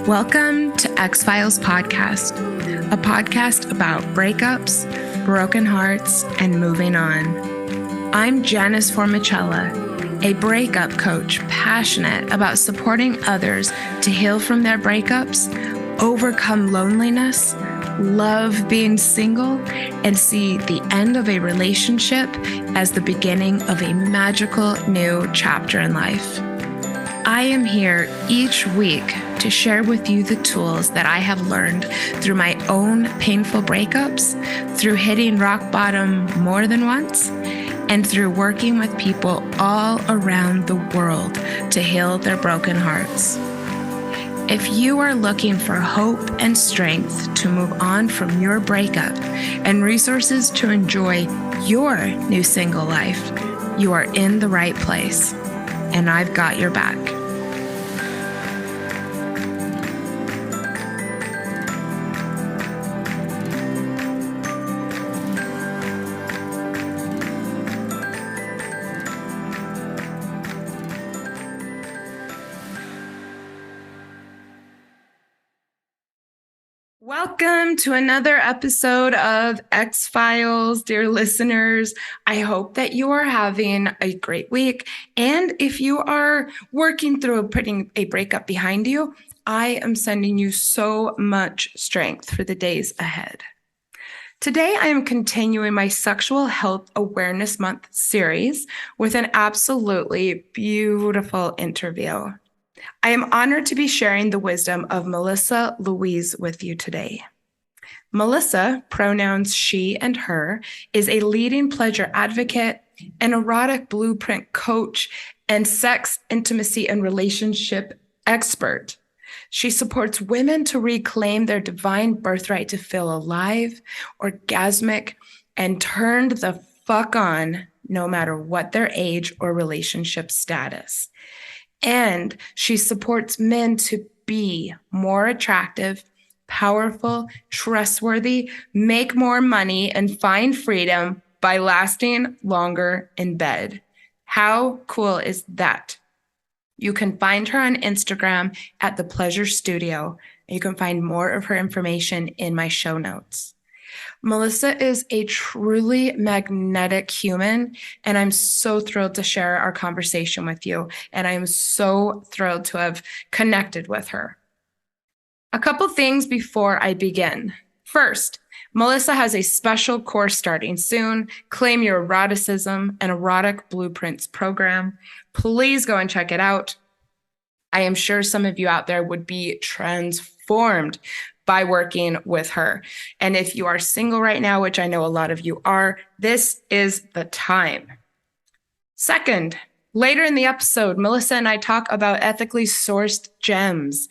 Welcome to X-Files Podcast, a podcast about breakups, broken hearts, and moving on. I'm Janice Formicella, a breakup coach passionate about supporting others to heal from their breakups, overcome loneliness, love being single, and see the end of a relationship as the beginning of a magical new chapter in life. I am here each week to share with you the tools that I have learned through my own painful breakups, through hitting rock bottom more than once, and through working with people all around the world to heal their broken hearts. If you are looking for hope and strength to move on from your breakup and resources to enjoy your new single life, you are in the right place, and I've got your back. Welcome to another episode of X-Files, dear listeners. I hope that you are having a great week. And if you are working through putting a breakup behind you, I am sending you so much strength for the days ahead. Today, I am continuing my Sexual Health Awareness Month series with an absolutely beautiful interview. I am honored to be sharing the wisdom of Melissa Louise with you today. Melissa, pronouns she and her, is a leading pleasure advocate, an erotic blueprint coach, and sex, intimacy, and relationship expert. She supports women to reclaim their divine birthright to feel alive, orgasmic, and turned the fuck on, no matter what their age or relationship status. And she supports men to be more attractive, powerful, trustworthy, make more money, and find freedom by lasting longer in bed. How cool is that? You can find her on Instagram at The Pleasure Studio. You can find more of her information in my show notes. Melissa is a truly magnetic human, and I'm so thrilled to share our conversation with you, and I am so thrilled to have connected with her. A couple things before I begin. First, Melissa has a special course starting soon, Claim Your Eroticism, an Erotic Blueprints program. Please go and check it out. I am sure some of you out there would be transformed by working with her. And if you are single right now, which I know a lot of you are, this is the time. Second, later in the episode, Melissa and I talk about ethically sourced gems.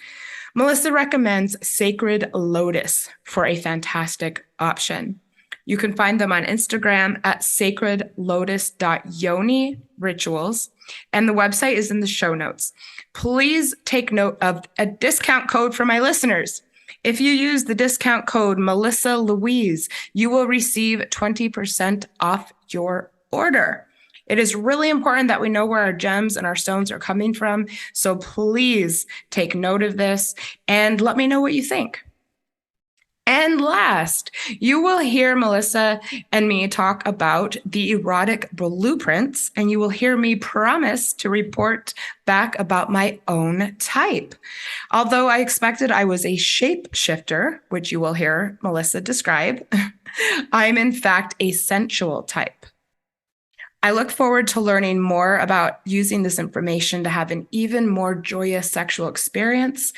Melissa recommends Sacred Lotus for a fantastic option. You can find them on Instagram at sacredlotus.yoni.rituals, and the website is in the show notes. Please take note of a discount code for my listeners. If you use the discount code Melissa Louise, you will receive 20% off your order. It is really important that we know where our gems and our stones are coming from. So please take note of this and let me know what you think. And last, you will hear Melissa and me talk about the erotic blueprints, and you will hear me promise to report back about my own type. Although I expected I was a shapeshifter, which you will hear Melissa describe, I'm in fact a sensual type. I look forward to learning more about using this information to have an even more joyous sexual experience.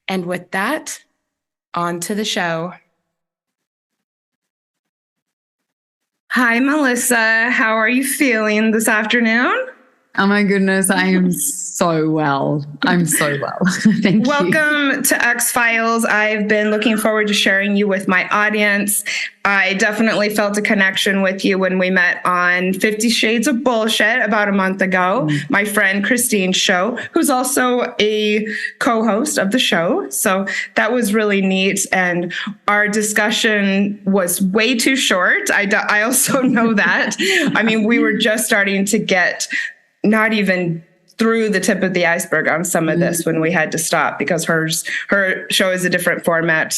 And with that, on to the show. Hi, Melissa. How are you feeling this afternoon? Oh my goodness, I am so well. I'm so well. Thank you. Welcome to X-Files. I've been looking forward to sharing you with my audience. I definitely felt a connection with you when we met on 50 Shades of Bullshit about a month ago. My friend Christine's show, who's also a co-host of the show. So that was really neat. And our discussion was way too short. I also know that. I mean, we were just starting to get not even through the tip of the iceberg on some of this when we had to stop because her show is a different format.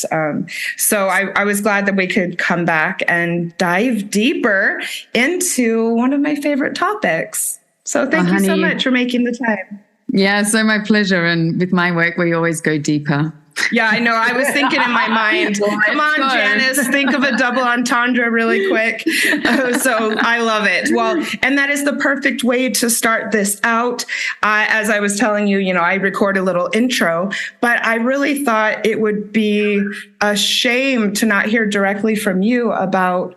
So I was glad that we could come back and dive deeper into one of my favorite topics. So thank you so much for making the time. Yeah, so my pleasure. And with my work, we always go deeper. Yeah, I know. I was thinking in my mind, come on, Janice, think of a double entendre really quick. So I love it. Well, and that is the perfect way to start this out. As I was telling you, I record a little intro, but I really thought it would be a shame to not hear directly from you about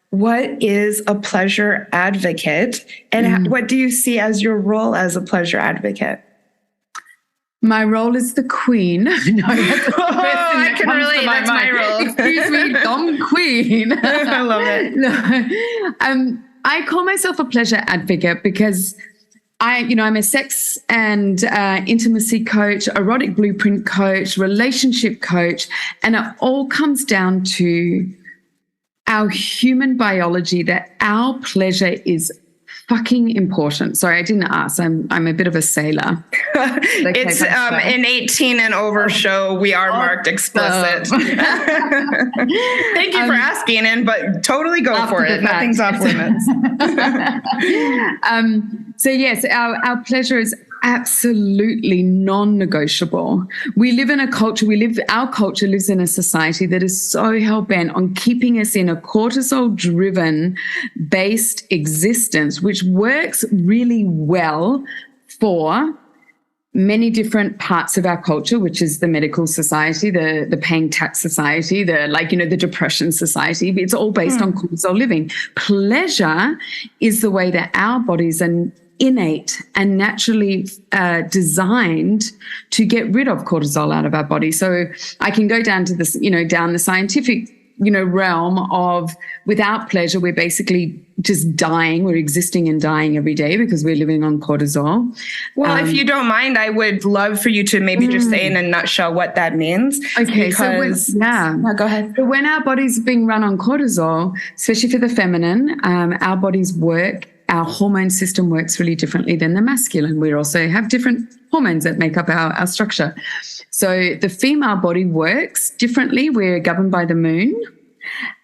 what is a pleasure advocate and what do you see as your role as a pleasure advocate? My role is the queen. No, I can relate. That's my role. Excuse me, Dom Queen. I love it. No. I call myself a pleasure advocate because I'm a sex and intimacy coach, erotic blueprint coach, relationship coach, and it all comes down to our human biology that our pleasure is fucking important. Sorry, I didn't ask. I'm a bit of a sailor. It's an 18 and over show. We are marked explicit. Thank you for asking, but totally go for it. Nothing's off limits. So yes, our pleasure is absolutely non-negotiable. We live in a culture, our culture lives in a society that is so hell-bent on keeping us in a cortisol-driven based existence, which works really well for many different parts of our culture, which is the medical society, the paying tax society, the depression society. It's all based on cortisol living. Pleasure is the way that our bodies are innate and naturally designed to get rid of cortisol out of our body. So I can go down to this, down the scientific, realm of without pleasure, we're basically just dying. We're existing and dying every day because we're living on cortisol. Well, if you don't mind, I would love for you to maybe just say in a nutshell what that means. Okay. No, go ahead. So when our body's being run on cortisol, especially for the feminine, our bodies our hormone system works really differently than the masculine. We also have different hormones that make up our structure. So the female body works differently. We're governed by the moon.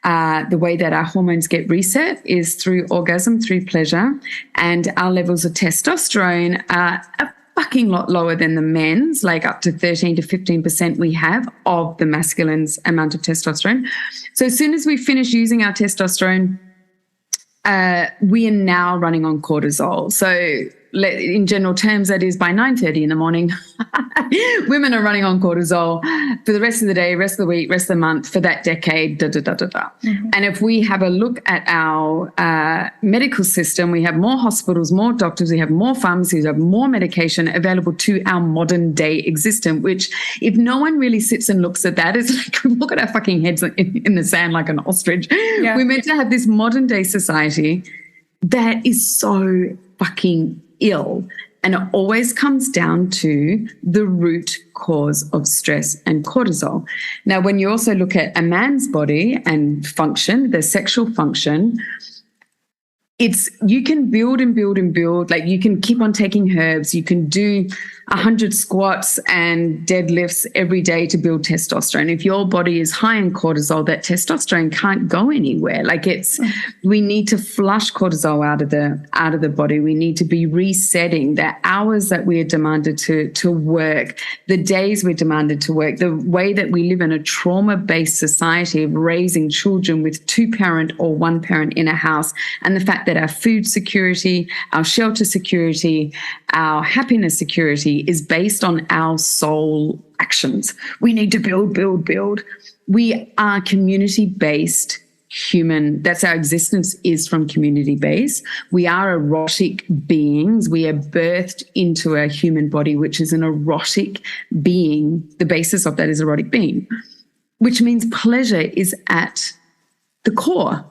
The way that our hormones get reset is through orgasm, through pleasure, and our levels of testosterone are a fucking lot lower than the men's, like up to 13 to 15% we have of the masculine's amount of testosterone. So as soon as we finish using our testosterone, we are now running on cortisol. So in general terms, that is by 9:30 in the morning, women are running on cortisol for the rest of the day, rest of the week, rest of the month, for that decade, And if we have a look at our medical system, we have more hospitals, more doctors, we have more pharmacies, we have more medication available to our modern day existence, which if no one really sits and looks at that, it's like we look at our fucking heads in the sand like an ostrich. Yeah. We're meant to have this modern day society that is so fucking ill. And it always comes down to the root cause of stress and cortisol. Now, when you also look at a man's body and function, the sexual function, you can build and build and build. Like you can keep on taking herbs. You can do 100 squats and deadlifts every day to build testosterone. If your body is high in cortisol, that testosterone can't go anywhere. We need to flush cortisol out of the body. We need to be resetting the hours that we are demanded to work, the days we're demanded to work, the way that we live in a trauma-based society of raising children with two parent or one parent in a house, and the fact that our food security, our shelter security, our happiness security is based on our soul actions. We need to build, build, build. We are community-based human. That's our existence is from community-based. We are erotic beings. We are birthed into a human body, which is an erotic being. The basis of that is erotic being, which means pleasure is at the core.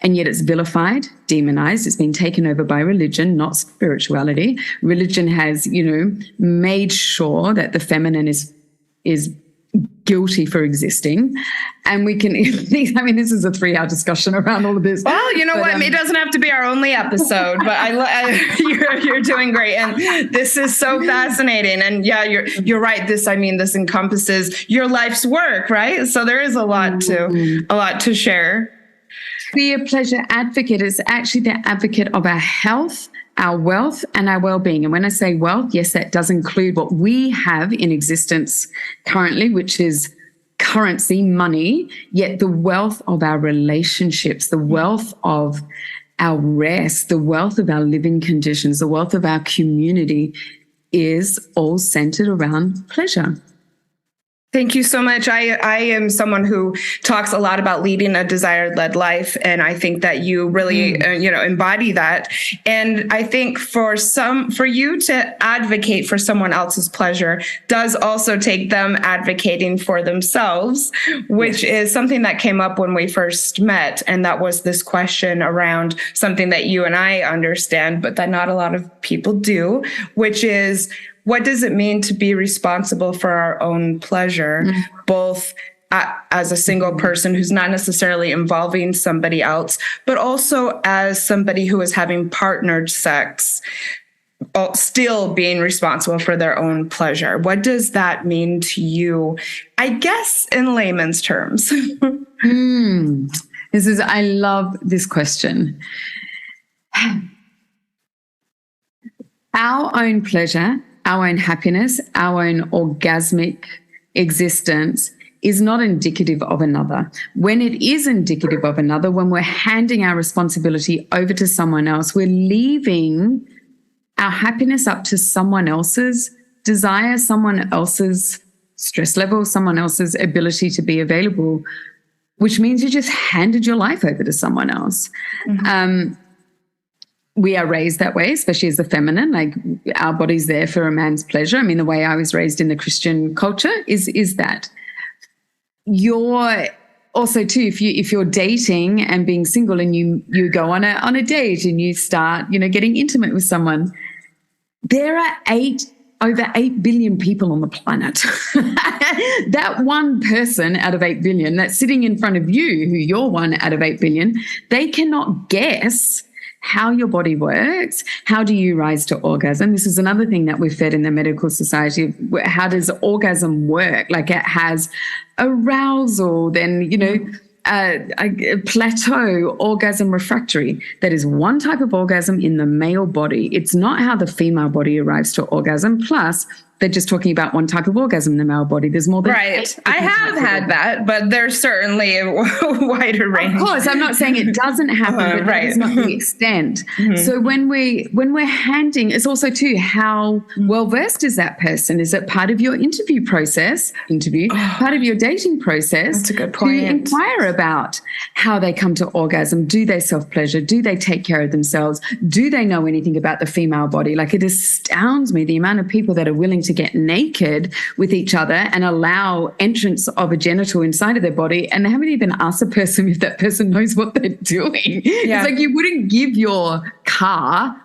And yet it's vilified, demonized. It's been taken over by religion, not spirituality. Religion has, made sure that the feminine is guilty for existing. And we can, I mean, this is a 3-hour discussion around all of this. Well, you know what? It doesn't have to be our only episode, but you're doing great. And this is so fascinating. And yeah, you're right. This encompasses your life's work, right? So there is a lot to share. Be a pleasure advocate is actually the advocate of our health, our wealth, and our well-being. And when I say wealth, yes, that does include what we have in existence currently, which is currency, money, yet the wealth of our relationships, the wealth of our rest, the wealth of our living conditions, the wealth of our community is all centered around pleasure. Thank you so much. I am someone who talks a lot about leading a desire-led life, and I think that you really, embody that. And I think for you to advocate for someone else's pleasure does also take them advocating for themselves, which is something that came up when we first met. And that was this question around something that you and I understand, but that not a lot of people do, which is, what does it mean to be responsible for our own pleasure, both as a single person who's not necessarily involving somebody else, but also as somebody who is having partnered sex, still being responsible for their own pleasure? What does that mean to you, I guess, in layman's terms? I love this question. Our own pleasure, our own happiness, our own orgasmic existence is not indicative of another. When it is indicative of another, when we're handing our responsibility over to someone else, we're leaving our happiness up to someone else's desire, someone else's stress level, someone else's ability to be available, which means you just handed your life over to someone else. We are raised that way, especially as the feminine, like our body's there for a man's pleasure. I mean, the way I was raised in the Christian culture is that. You're also too, if you're dating and being single and you go on a date and you start, getting intimate with someone, there are over 8 billion people on the planet. That one person out of 8 billion that's sitting in front of you, who you're one out of 8 billion, they cannot guess how your body works. How do you rise to orgasm? This is another thing that we've fed in the medical society. How does orgasm work? Like, it has arousal, then, a plateau, orgasm refractory. That is one type of orgasm in the male body. It's not how the female body arrives to orgasm. Plus, they're just talking about one type of orgasm in the male body. There's more than right. I have had that, but there's certainly a wider range. Of course, I'm not saying it doesn't happen, but that is not the extent. So when we're handing, it's also too how well versed is that person? Is it part of your interview process? Part of your dating process? That's a good point. To inquire about how they come to orgasm. Do they self-pleasure? Do they take care of themselves? Do they know anything about the female body? Like, it astounds me the amount of people that are willing to get naked with each other and allow entrance of a genital inside of their body, and they haven't even asked the person if that person knows what they're doing. Yeah. It's like, you wouldn't give your car,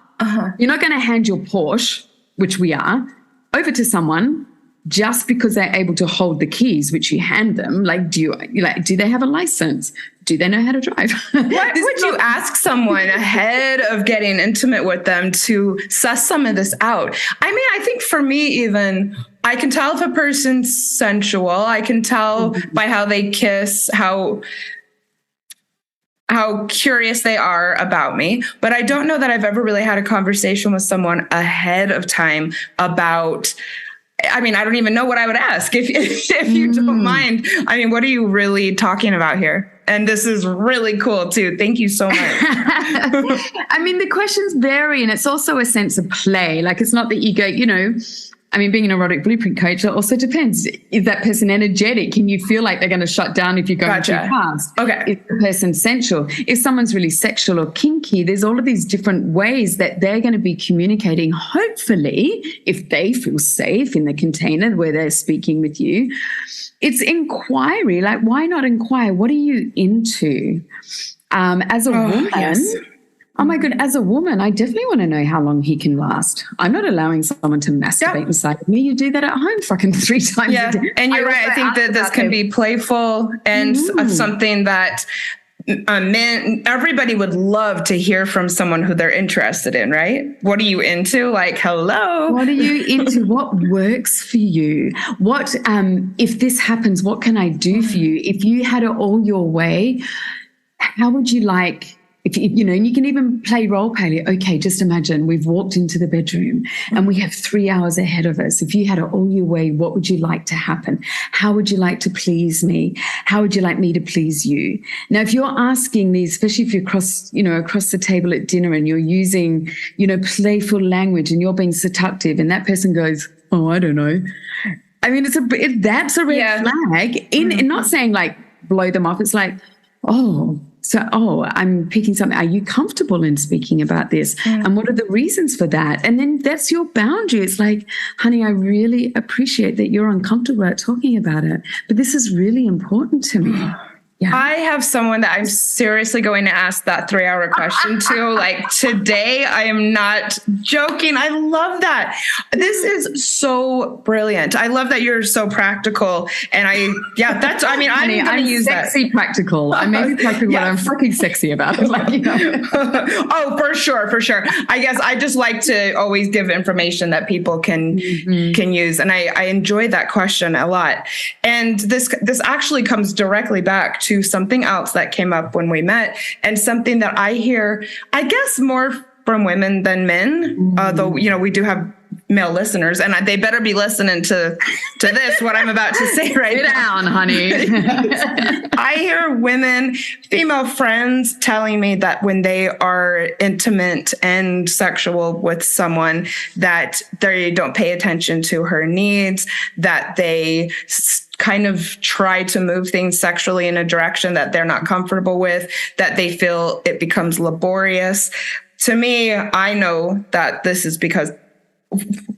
you're not going to hand your Porsche, which we are, over to someone just because they're able to hold the keys, which you hand them. Like, do they have a license? Do they know how to drive? What would you ask someone ahead of getting intimate with them to suss some of this out? I mean, I think for me, even, I can tell if a person's sensual. I can tell by how they kiss, how curious they are about me. But I don't know that I've ever really had a conversation with someone ahead of time about, I mean, I don't even know what I would ask if you don't mind. I mean, what are you really talking about here? And this is really cool too. Thank you so much. I mean, the questions vary, and it's also a sense of play. Like, it's not that you go, I mean, being an erotic blueprint coach, it also depends. Is that person energetic? Can you feel like they're going to shut down if you're going too fast? Okay. Is the person sensual? If someone's really sexual or kinky, there's all of these different ways that they're going to be communicating. Hopefully, if they feel safe in the container where they're speaking with you, it's inquiry. Like, why not inquire? What are you into? As a woman, yes. Oh my God, as a woman, I definitely want to know how long he can last. I'm not allowing someone to masturbate inside of me. You do that at home fucking 3 times a day. And you're right. I think that this can be playful and something that men, everybody would love to hear from someone who they're interested in, right? What are you into? Like, hello. What are you into? What works for you? What, if this happens, what can I do for you? If you had it all your way, how would you like, if you know, and you can even play role play. Okay, just imagine we've walked into the bedroom and we have 3 hours ahead of us. If you had it all your way, what would you like to happen? How would you like to please me? How would you like me to please you? Now, if you're asking these, especially if you're across the table at dinner and you're using, playful language and you're being seductive and that person goes, oh, I don't know. I mean, that's a red flag. In not saying like blow them off. It's like, I'm picking something. Are you comfortable in speaking about this? And what are the reasons for that? And then that's your boundary. It's like, honey, I really appreciate that you're uncomfortable about talking about it, but this is really important to me. Yeah. I have someone that I'm seriously going to ask that 3-hour question to. Like today, I am not joking. I love that. This is so brilliant. I love that you're so practical. And I'm going to use that. Sexy practical. I may be practical, but I'm fucking sexy about it. Oh, for sure. I guess I just like to always give information that people can use. And I enjoy that question a lot. And this actually comes directly back to something else that came up when we met, and something that I hear, I guess, more from women than men, though, we do have male listeners, and they better be listening to this, what I'm about to say right now. Sit down, honey. I hear women, female friends telling me that when they are intimate and sexual with someone, that they don't pay attention to her needs, that they kind of try to move things sexually in a direction that they're not comfortable with, that they feel it becomes laborious. To me, I know that this is because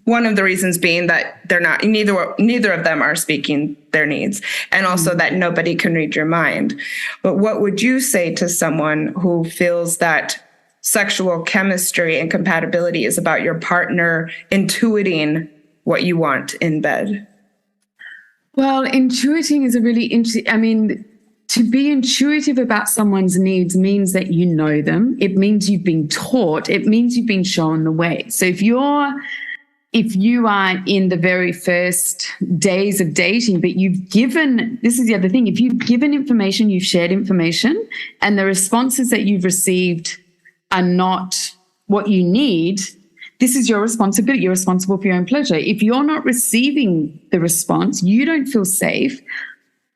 one of the reasons being that they're not, neither of them are speaking their needs, and also that nobody can read your mind. But what would you say to someone who feels that sexual chemistry and compatibility is about your partner intuiting what you want in bed? Well, intuiting is a really interesting, to be intuitive about someone's needs means that you know them. It means you've been taught. It means you've been shown the way. So if you are in the very first days of dating, but this is the other thing, if you've given information, you've shared information, and the responses that you've received are not what you need, this is your responsibility. You're responsible for your own pleasure. If you're not receiving the response, you don't feel safe.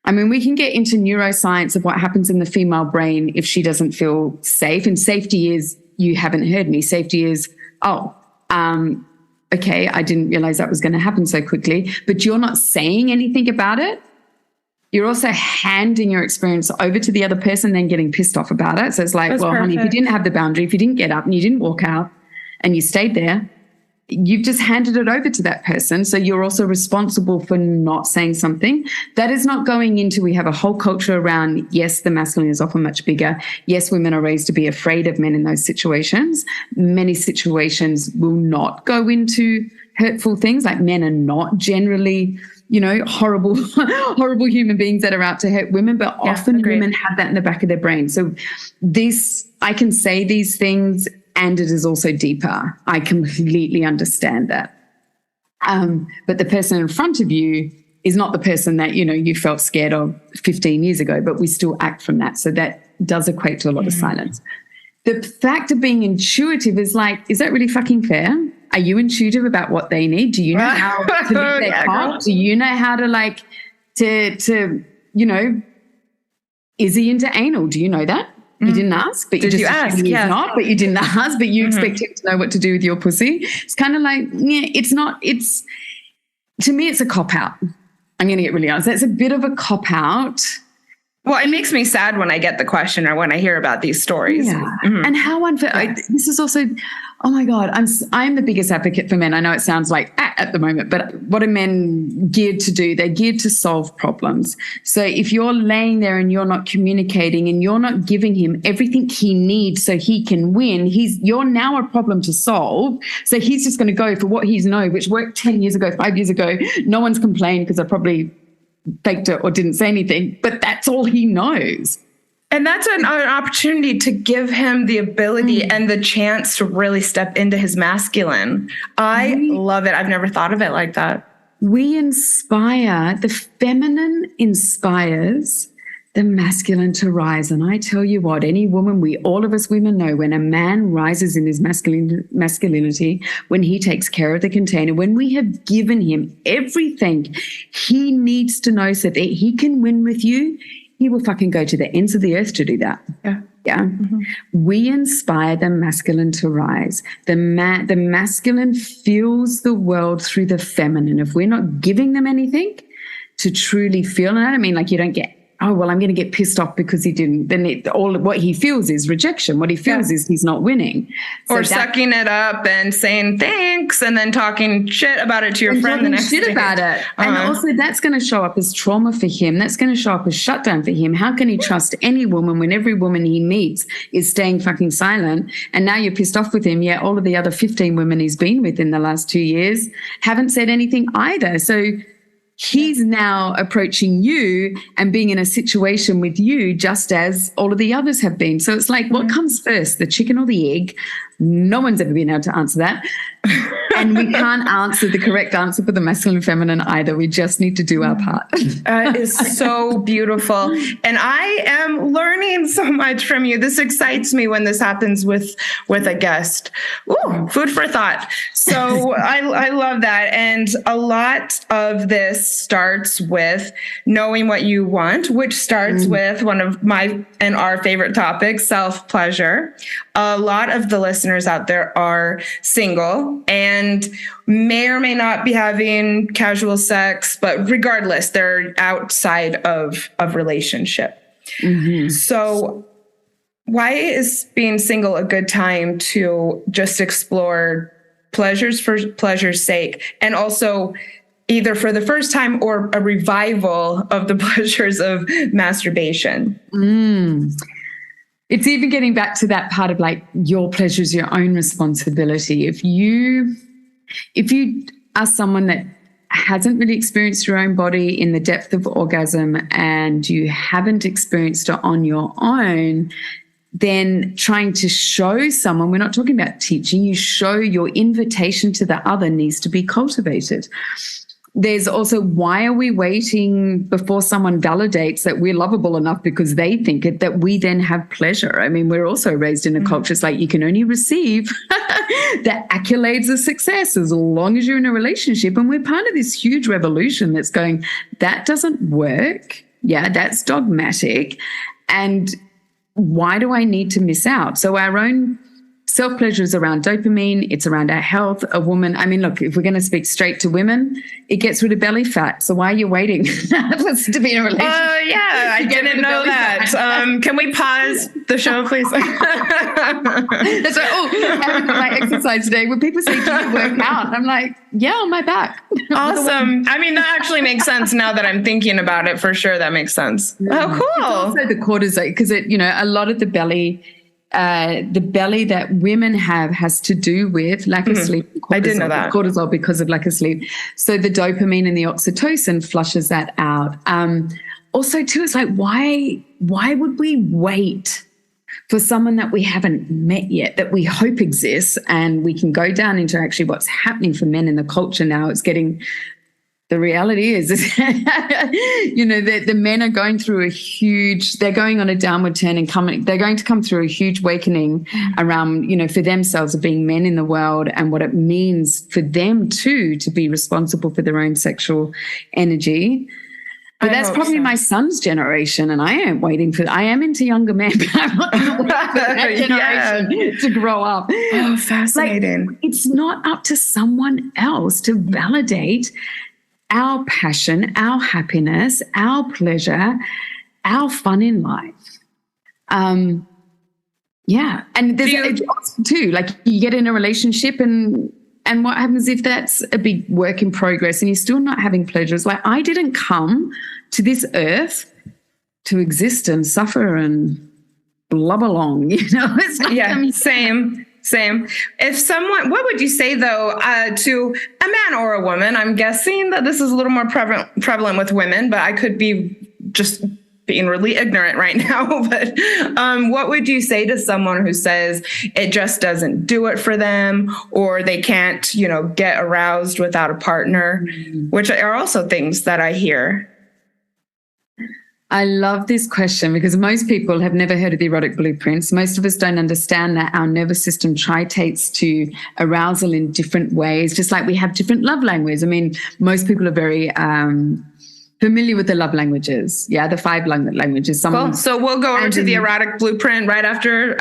We can get into neuroscience of what happens in the female brain if she doesn't feel safe. And safety is, you haven't heard me. Safety is, okay, I didn't realize that was going to happen so quickly. But you're not saying anything about it. You're also handing your experience over to the other person, then getting pissed off about it. So it's like, honey, if you didn't have the boundary, if you didn't get up and you didn't walk out and you stayed there, you've just handed it over to that person. So you're also responsible for not saying something. That is not going into, we have a whole culture around, yes, the masculine is often much bigger. Yes, women are raised to be afraid of men in those situations. Many situations will not go into hurtful things. Like, men are not generally, horrible human beings that are out to hurt women, but often women have that in the back of their brain. So I can say these things, and it is also deeper. I completely understand that. But the person in front of you is not the person that, you felt scared of 15 years ago, but we still act from that. So that does equate to a lot of silence. The fact of being intuitive is like, is that really fucking fair? Are you intuitive about what they need? Do you know how to lift their cock? Do you know how to is he into anal? Do you know that? You didn't ask, but you ask? He's not, but you didn't ask, but you expect him to know what to do with your pussy. It's kind of like, to me, it's a cop-out. I'm going to get really honest. It's a bit of a cop-out, Well, it makes me sad when I get the question or when I hear about these stories. Yeah. And how unfair. This is also, oh my God, I'm the biggest advocate for men. I know it sounds like at the moment, but what are men geared to do? They're geared to solve problems. So if you're laying there and you're not communicating and you're not giving him everything he needs so he can win, you're now a problem to solve. So he's just going to go for what he's known, which worked 10 years ago, 5 years ago. No one's complained because I probably faked it or didn't say anything, but that's all he knows. And that's an opportunity to give him the ability and the chance to really step into his masculine. I love it. I've never thought of it like that. We inspire, the feminine inspires the masculine to rise. And I tell you what, any woman, all of us women know when a man rises in his masculinity, when he takes care of the container, when we have given him everything he needs to know so that he can win with you, he will fucking go to the ends of the earth to do that. Yeah. We inspire the masculine to rise. The masculine feels the world through the feminine. If we're not giving them anything to truly feel, and I don't mean like you don't get, oh, well, I'm going to get pissed off because he didn't. Then what he feels is rejection. What he feels is he's not winning. Or sucking it up and saying thanks and then talking shit about it to your friend the next day. About it. And also that's going to show up as trauma for him. That's going to show up as shutdown for him. How can he trust any woman when every woman he meets is staying fucking silent? And now you're pissed off with him. Yeah, all of the other 15 women he's been with in the last 2 years haven't said anything either. So he's now approaching you and being in a situation with you just as all of the others have been. So it's like, what comes first, the chicken or the egg? No one's ever been able to answer that. And we can't answer the correct answer for the masculine and feminine either. We just need to do our part. It is so beautiful. And I am learning so much from you. This excites me when this happens with a guest. Ooh, food for thought. So I love that. And a lot of this starts with knowing what you want, which starts with one of my and our favorite topics, self-pleasure. A lot of the listeners out there are single and may or may not be having casual sex, but regardless, they're outside of relationship. So why is being single a good time to just explore pleasures for pleasure's sake, and also either for the first time or a revival of the pleasures of masturbation? It's even getting back to that part of like your pleasure is your own responsibility. If you are someone that hasn't really experienced your own body in the depth of orgasm and you haven't experienced it on your own, then trying to show someone, we're not talking about teaching, you show your invitation to the other needs to be cultivated. There's also, why are we waiting before someone validates that we're lovable enough because they think it, that we then have pleasure? I mean, we're also raised in a culture, it's like you can only receive the accolades of success as long as you're in a relationship. And we're part of this huge revolution that's going, that doesn't work. Yeah, that's dogmatic. And why do I need to miss out? So our own self-pleasure is around dopamine. It's around our health. A woman, I mean, look, if we're going to speak straight to women, it gets rid of belly fat. So why are you waiting to be in a relationship? Oh, yeah, I didn't know that. Can we pause the show, please? That's right. Oh, I haven't got my exercise today. When people say, do you work out? I'm like, yeah, on my back. Awesome. I mean, that actually makes sense now that I'm thinking about it. For sure, that makes sense. Oh, cool. It's also the cortisol, because a lot of the belly that women have has to do with lack of sleep. Cortisol, I didn't know that. Cortisol because of lack of sleep. So the dopamine and the oxytocin flushes that out. Also, too, it's like, why would we wait for someone that we haven't met yet, that we hope exists? And we can go down into actually what's happening for men in the culture now. It's getting... The reality is, the men are going through they're going on a downward turn and they're going to come through a huge awakening around, for themselves of being men in the world and what it means for them too, to be responsible for their own sexual energy. But that's probably my son's generation, and I am into younger men, but I'm not going to wait for that generation to grow up. Oh, fascinating. Like, it's not up to someone else to validate our passion, our happiness, our pleasure. our fun in life. Yeah. And there's too, like you get in a relationship and what happens if that's a big work in progress and you're still not having pleasure? It's like, I didn't come to this earth to exist and suffer and blub along, It's like, yeah, same. If someone, what would you say though, to a man or a woman? I'm guessing that this is a little more prevalent with women, but I could be just being really ignorant right now. But what would you say to someone who says it just doesn't do it for them, or they can't, get aroused without a partner, which are also things that I hear? I love this question because most people have never heard of the erotic blueprints. Most of us don't understand that our nervous system triturates to arousal in different ways, just like we have different love languages. I mean, most people are very familiar with the love languages. Yeah, the 5 languages. Cool. So we'll go over to the erotic blueprint right after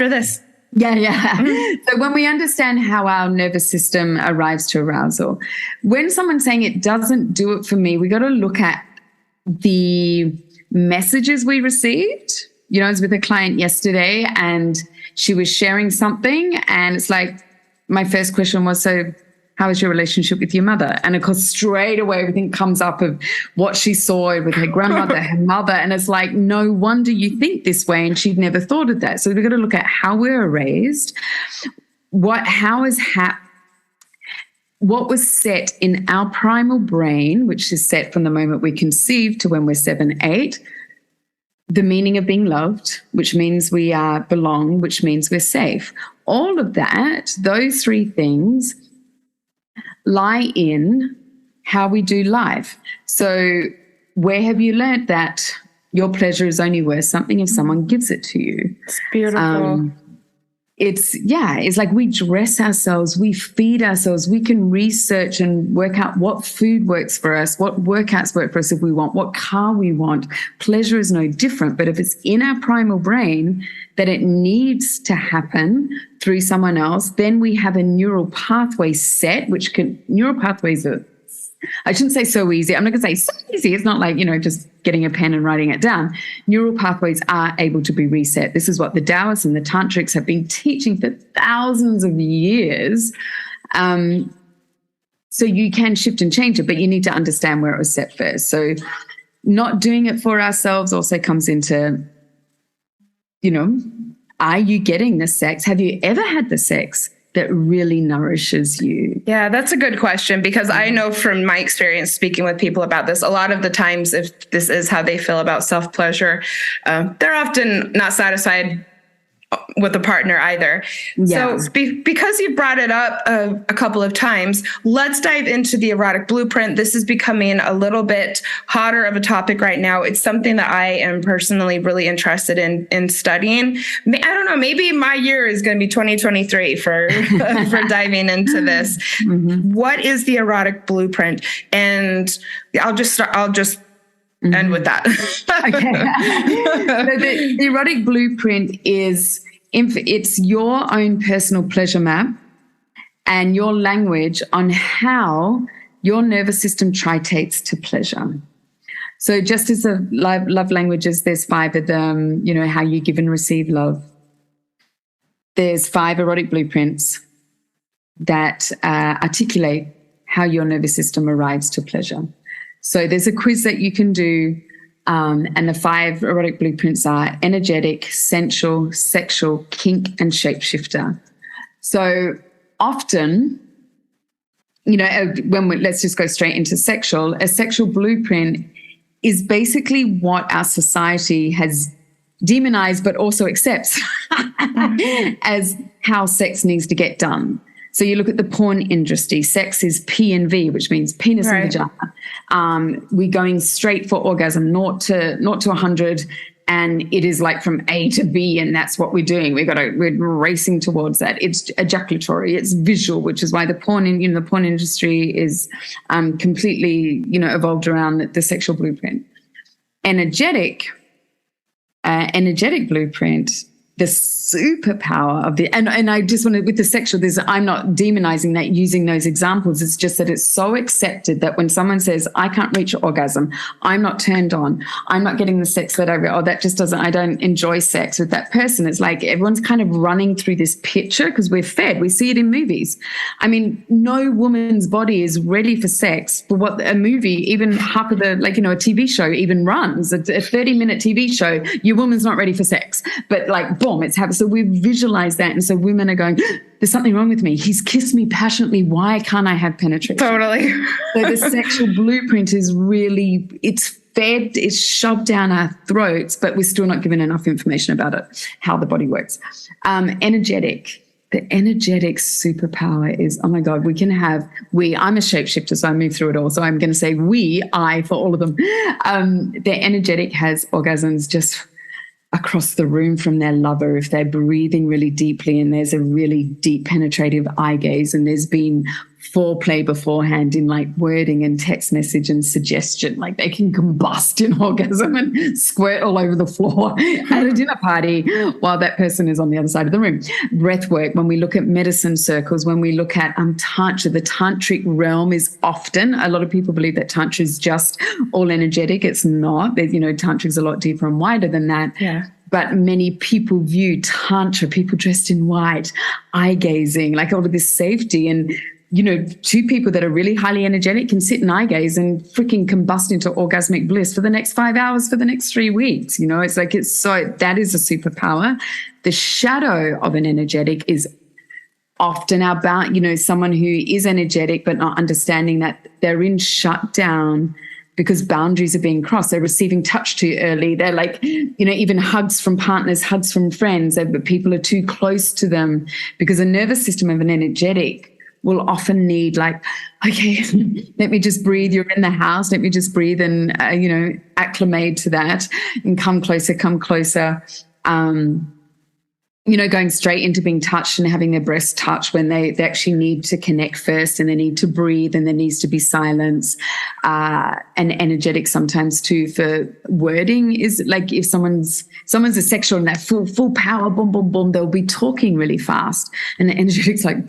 this. Yeah. Mm-hmm. So when we understand how our nervous system arrives to arousal, when someone's saying it doesn't do it for me, we got to look at the messages we received. I was with a client yesterday and she was sharing something, and it's like, my first question was, so how is your relationship with your mother? And of course, straight away, everything comes up of what she saw with her grandmother, her mother. And it's like, no wonder you think this way. And she'd never thought of that. So we've got to look at how we were raised, what was set in our primal brain, which is set from the moment we conceive to when we're 7, 8, the meaning of being loved, which means we belong, which means we're safe. All of that, those 3 things lie in how we do life. So where have you learned that your pleasure is only worth something if someone gives it to you? It's beautiful. It's like we dress ourselves, we feed ourselves, we can research and work out what food works for us, what workouts work for us if we want, what car we want. Pleasure is no different. But if it's in our primal brain that it needs to happen through someone else, then we have a neural pathway set, neural pathways are, I shouldn't say so easy. I'm not going to say so easy. It's not like, just getting a pen and writing it down. Neural pathways are able to be reset. This is what the Taoists and the Tantrics have been teaching for thousands of years. So you can shift and change it, but you need to understand where it was set first. So not doing it for ourselves also comes into, are you getting the sex? Have you ever had the sex that really nourishes you? Yeah, that's a good question, because I know from my experience speaking with people about this, a lot of the times if this is how they feel about self-pleasure, they're often not satisfied with a partner either. Yeah. So because you brought it up a couple of times, let's dive into the erotic blueprint. This is becoming a little bit hotter of a topic right now. It's something that I am personally really interested in studying. I don't know, maybe my year is going to be 2023 for diving into this. Mm-hmm. What is the erotic blueprint? And I'll just end with that. Okay. So the erotic blueprint is, it's your own personal pleasure map and your language on how your nervous system triturates to pleasure. So just as the love languages, there's 5 of them, how you give and receive love. There's 5 erotic blueprints that articulate how your nervous system arrives to pleasure. So there's a quiz that you can do, and the 5 erotic blueprints are energetic, sensual, sexual, kink, and shapeshifter. So often, let's just go straight into sexual. A sexual blueprint is basically what our society has demonized but also accepts as how sex needs to get done. So you look at the porn industry, sex is P&V, which means penis and vagina. We're going straight for orgasm, 0 to 100, and it is like from A to B, and that's what we're doing. We're racing towards that. It's ejaculatory, it's visual, which is why the porn industry is completely, evolved around the sexual blueprint. Energetic blueprint, the superpower of and I just want to, with the sexual, I'm not demonizing that using those examples. It's just that it's so accepted that when someone says, I can't reach orgasm, I'm not turned on, I'm not getting the sex that that just doesn't, I don't enjoy sex with that person. It's like everyone's kind of running through this picture because we're fed, we see it in movies. I mean, no woman's body is ready for sex for what a movie, even half of the, like, you know, a TV show even runs. A 30-minute TV show, your woman's not ready for sex. But like, boom, it's happened. So we visualize that. And so women are going, there's something wrong with me. He's kissed me passionately. Why can't I have penetration? Totally. So the sexual blueprint is really, it's fed, it's shoved down our throats, but we're still not given enough information about it, how the body works. Energetic. The energetic superpower is, oh my God, I'm a shapeshifter, so I move through it all. So I'm going to say I for all of them. The energetic has orgasms just across the room from their lover if they're breathing really deeply and there's a really deep penetrative eye gaze and there's been foreplay beforehand in like wording and text message and suggestion. Like they can combust in orgasm and squirt all over the floor at a dinner party while that person is on the other side of the room. Breath work, when we look at medicine circles, when we look at Tantra, the tantric realm is often, a lot of people believe that Tantra is just all energetic. It's not. You know, Tantra is a lot deeper and wider than that. Yeah. But many people view Tantra, people dressed in white, eye gazing, like all of this safety. And you know, two people that are really highly energetic can sit and eye gaze and freaking combust into orgasmic bliss for the next 5 hours, for the next 3 weeks. You know, it's like, that is a superpower. The shadow of an energetic is often about, you know, someone who is energetic, but not understanding that they're in shutdown because boundaries are being crossed. They're receiving touch too early. They're like, you know, even hugs from partners, hugs from friends, but people are too close to them because the nervous system of an energetic will often need like, okay, let me just breathe. You're in the house. Let me just breathe and, you know, acclimate to that and come closer. You know, going straight into being touched and having their breast touched when they actually need to connect first and they need to breathe and there needs to be silence. And energetic sometimes too for wording is like if someone's a sexual in that full power, boom, boom, boom, they'll be talking really fast and the energetic's like,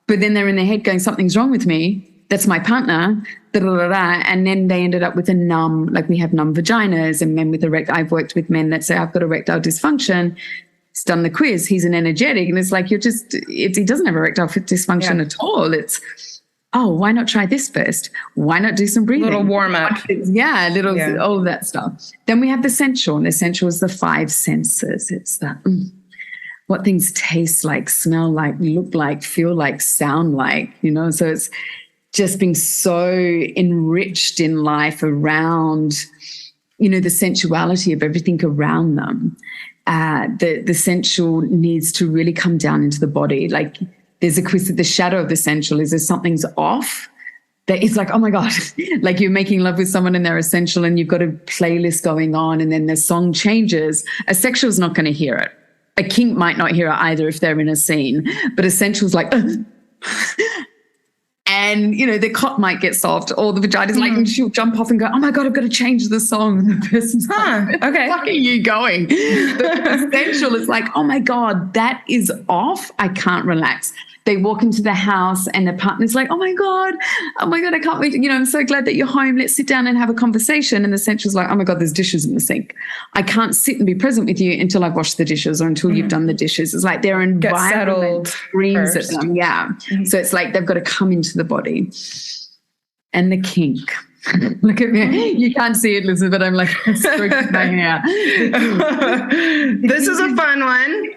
but then they're in their head going, something's wrong with me. That's my partner. And then they ended up with a numb, like we have numb vaginas and men with I've worked with men that say, I've got erectile dysfunction. He's done the quiz. He's an energetic. And it's like, he doesn't have erectile dysfunction at all. It's, why not try this first? Why not do some breathing? Little warm up. All of that stuff. Then we have the sensual. And the sensual is the 5 senses. It's that, what things taste like, smell like, look like, feel like, sound like, you know. So it's just being so enriched in life around, you know, the sensuality of everything around them. The sensual needs to really come down into the body. Like there's a quiz that the shadow of the sensual is if something's off, that it's like, oh my God, like you're making love with someone and they're essential and you've got a playlist going on and then the song changes. A sexual is not going to hear it. A kink might not hear it either if they're in a scene, but essential's like, and, you know, the cock might get soft or the vagina's like, and she'll jump off and go, oh my God, I've got to change the song. And the person's like, okay, fuck are you going? The essential is like, oh my God, that is off. I can't relax. They walk into the house and the partner's like, oh my God, I can't wait. You know, I'm so glad that you're home. Let's sit down and have a conversation. And the sensual's like, oh my God, there's dishes in the sink. I can't sit and be present with you until I've washed the dishes or until you've done the dishes. It's like their environment screams at them. Yeah. So it's like they've got to come into the body. And the kink. Look at me. You can't see it, Lisa, but I'm like stroking my hair. This is a fun one.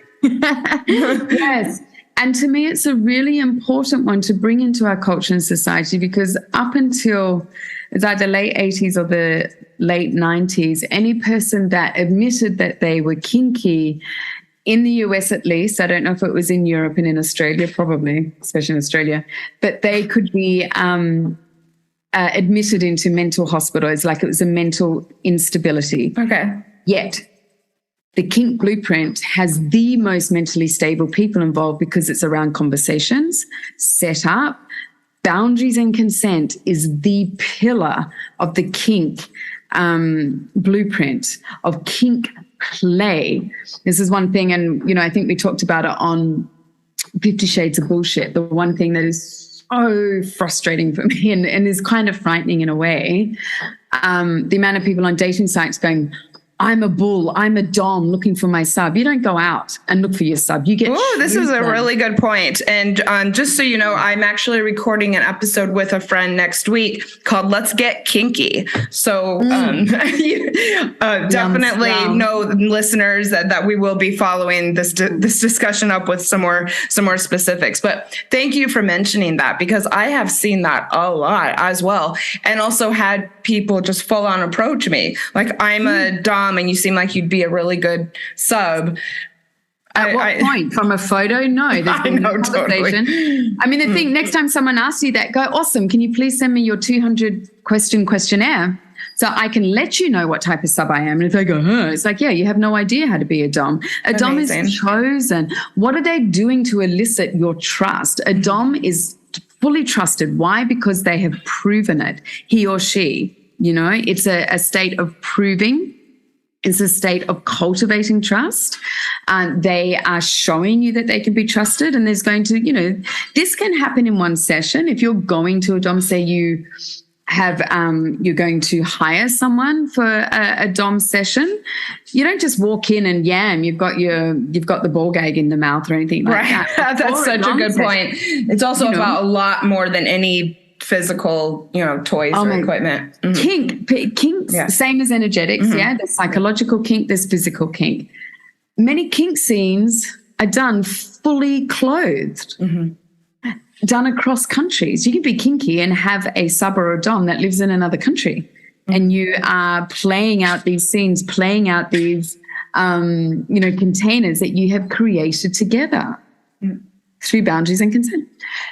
Yes. And to me, it's a really important one to bring into our culture and society because up until it's either late 80s or the late 90s, any person that admitted that they were kinky in the US at least, I don't know if it was in Europe and in Australia, probably, especially in Australia, but they could be admitted into mental hospitals like it was a mental instability. Okay. Yet the kink blueprint has the most mentally stable people involved because it's around conversations, setup, boundaries and consent is the pillar of the kink blueprint of kink play. This is one thing, and, you know, I think we talked about it on 50 Shades of Bullshit. The one thing that is so frustrating for me and is kind of frightening in a way, the amount of people on dating sites going, I'm a bull, I'm a dom looking for my sub. You don't go out and look for your sub. You get. Oh, this is a really good point. And just so you know, I'm actually recording an episode with a friend next week called Let's Get Kinky. So definitely know, listeners, that we will be following this discussion up with some more specifics. But thank you for mentioning that, because I have seen that a lot as well. And also had people just full on approach me like, I'm a dom and you seem like you'd be a really good sub. At what point? From a photo? No, there's been no conversation. Totally. I mean, the thing, next time someone asks you that, go, awesome, can you please send me your 200 question questionnaire so I can let you know what type of sub I am? And if they go, it's like, yeah, you have no idea how to be a dom. A dom is chosen. What are they doing to elicit your trust? A dom is fully trusted. Why? Because they have proven it, he or she. You know, it's a state of proving. It's a state of cultivating trust. They are showing you that they can be trusted, and there's going to, you know, this can happen in one session. If you're going to a dom, say you have, you're going to hire someone for a dom session, you don't just walk in and yam, you've got the ball gag in the mouth or anything like that. That's such a good point. It's also about a lot more than any physical, you know, toys or equipment. Kinks, same as energetics. There's psychological kink, there's physical kink. Many kink scenes are done fully clothed, done across countries. You can be kinky and have a sub or a dom that lives in another country, and you are playing out these scenes, playing out these containers that you have created together through boundaries and consent.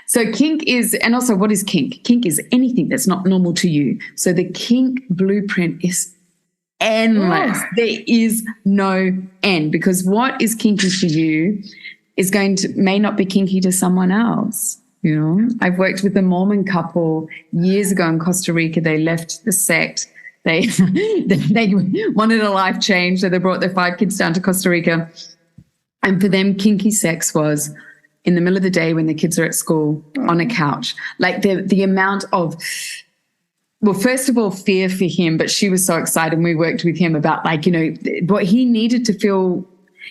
So kink is, and also what is kink? Kink is anything that's not normal to you. So the kink blueprint is endless. There is no end, because what is kinky for you is may not be kinky to someone else. You know, I've worked with a Mormon couple years ago in Costa Rica. They left the sect. They wanted a life change. So they brought their 5 kids down to Costa Rica. And for them, kinky sex was in the middle of the day when the kids are at school on a couch. Like the amount of, well, first of all, fear for him, but she was so excited. And we worked with him about, like, you know, what he needed to feel,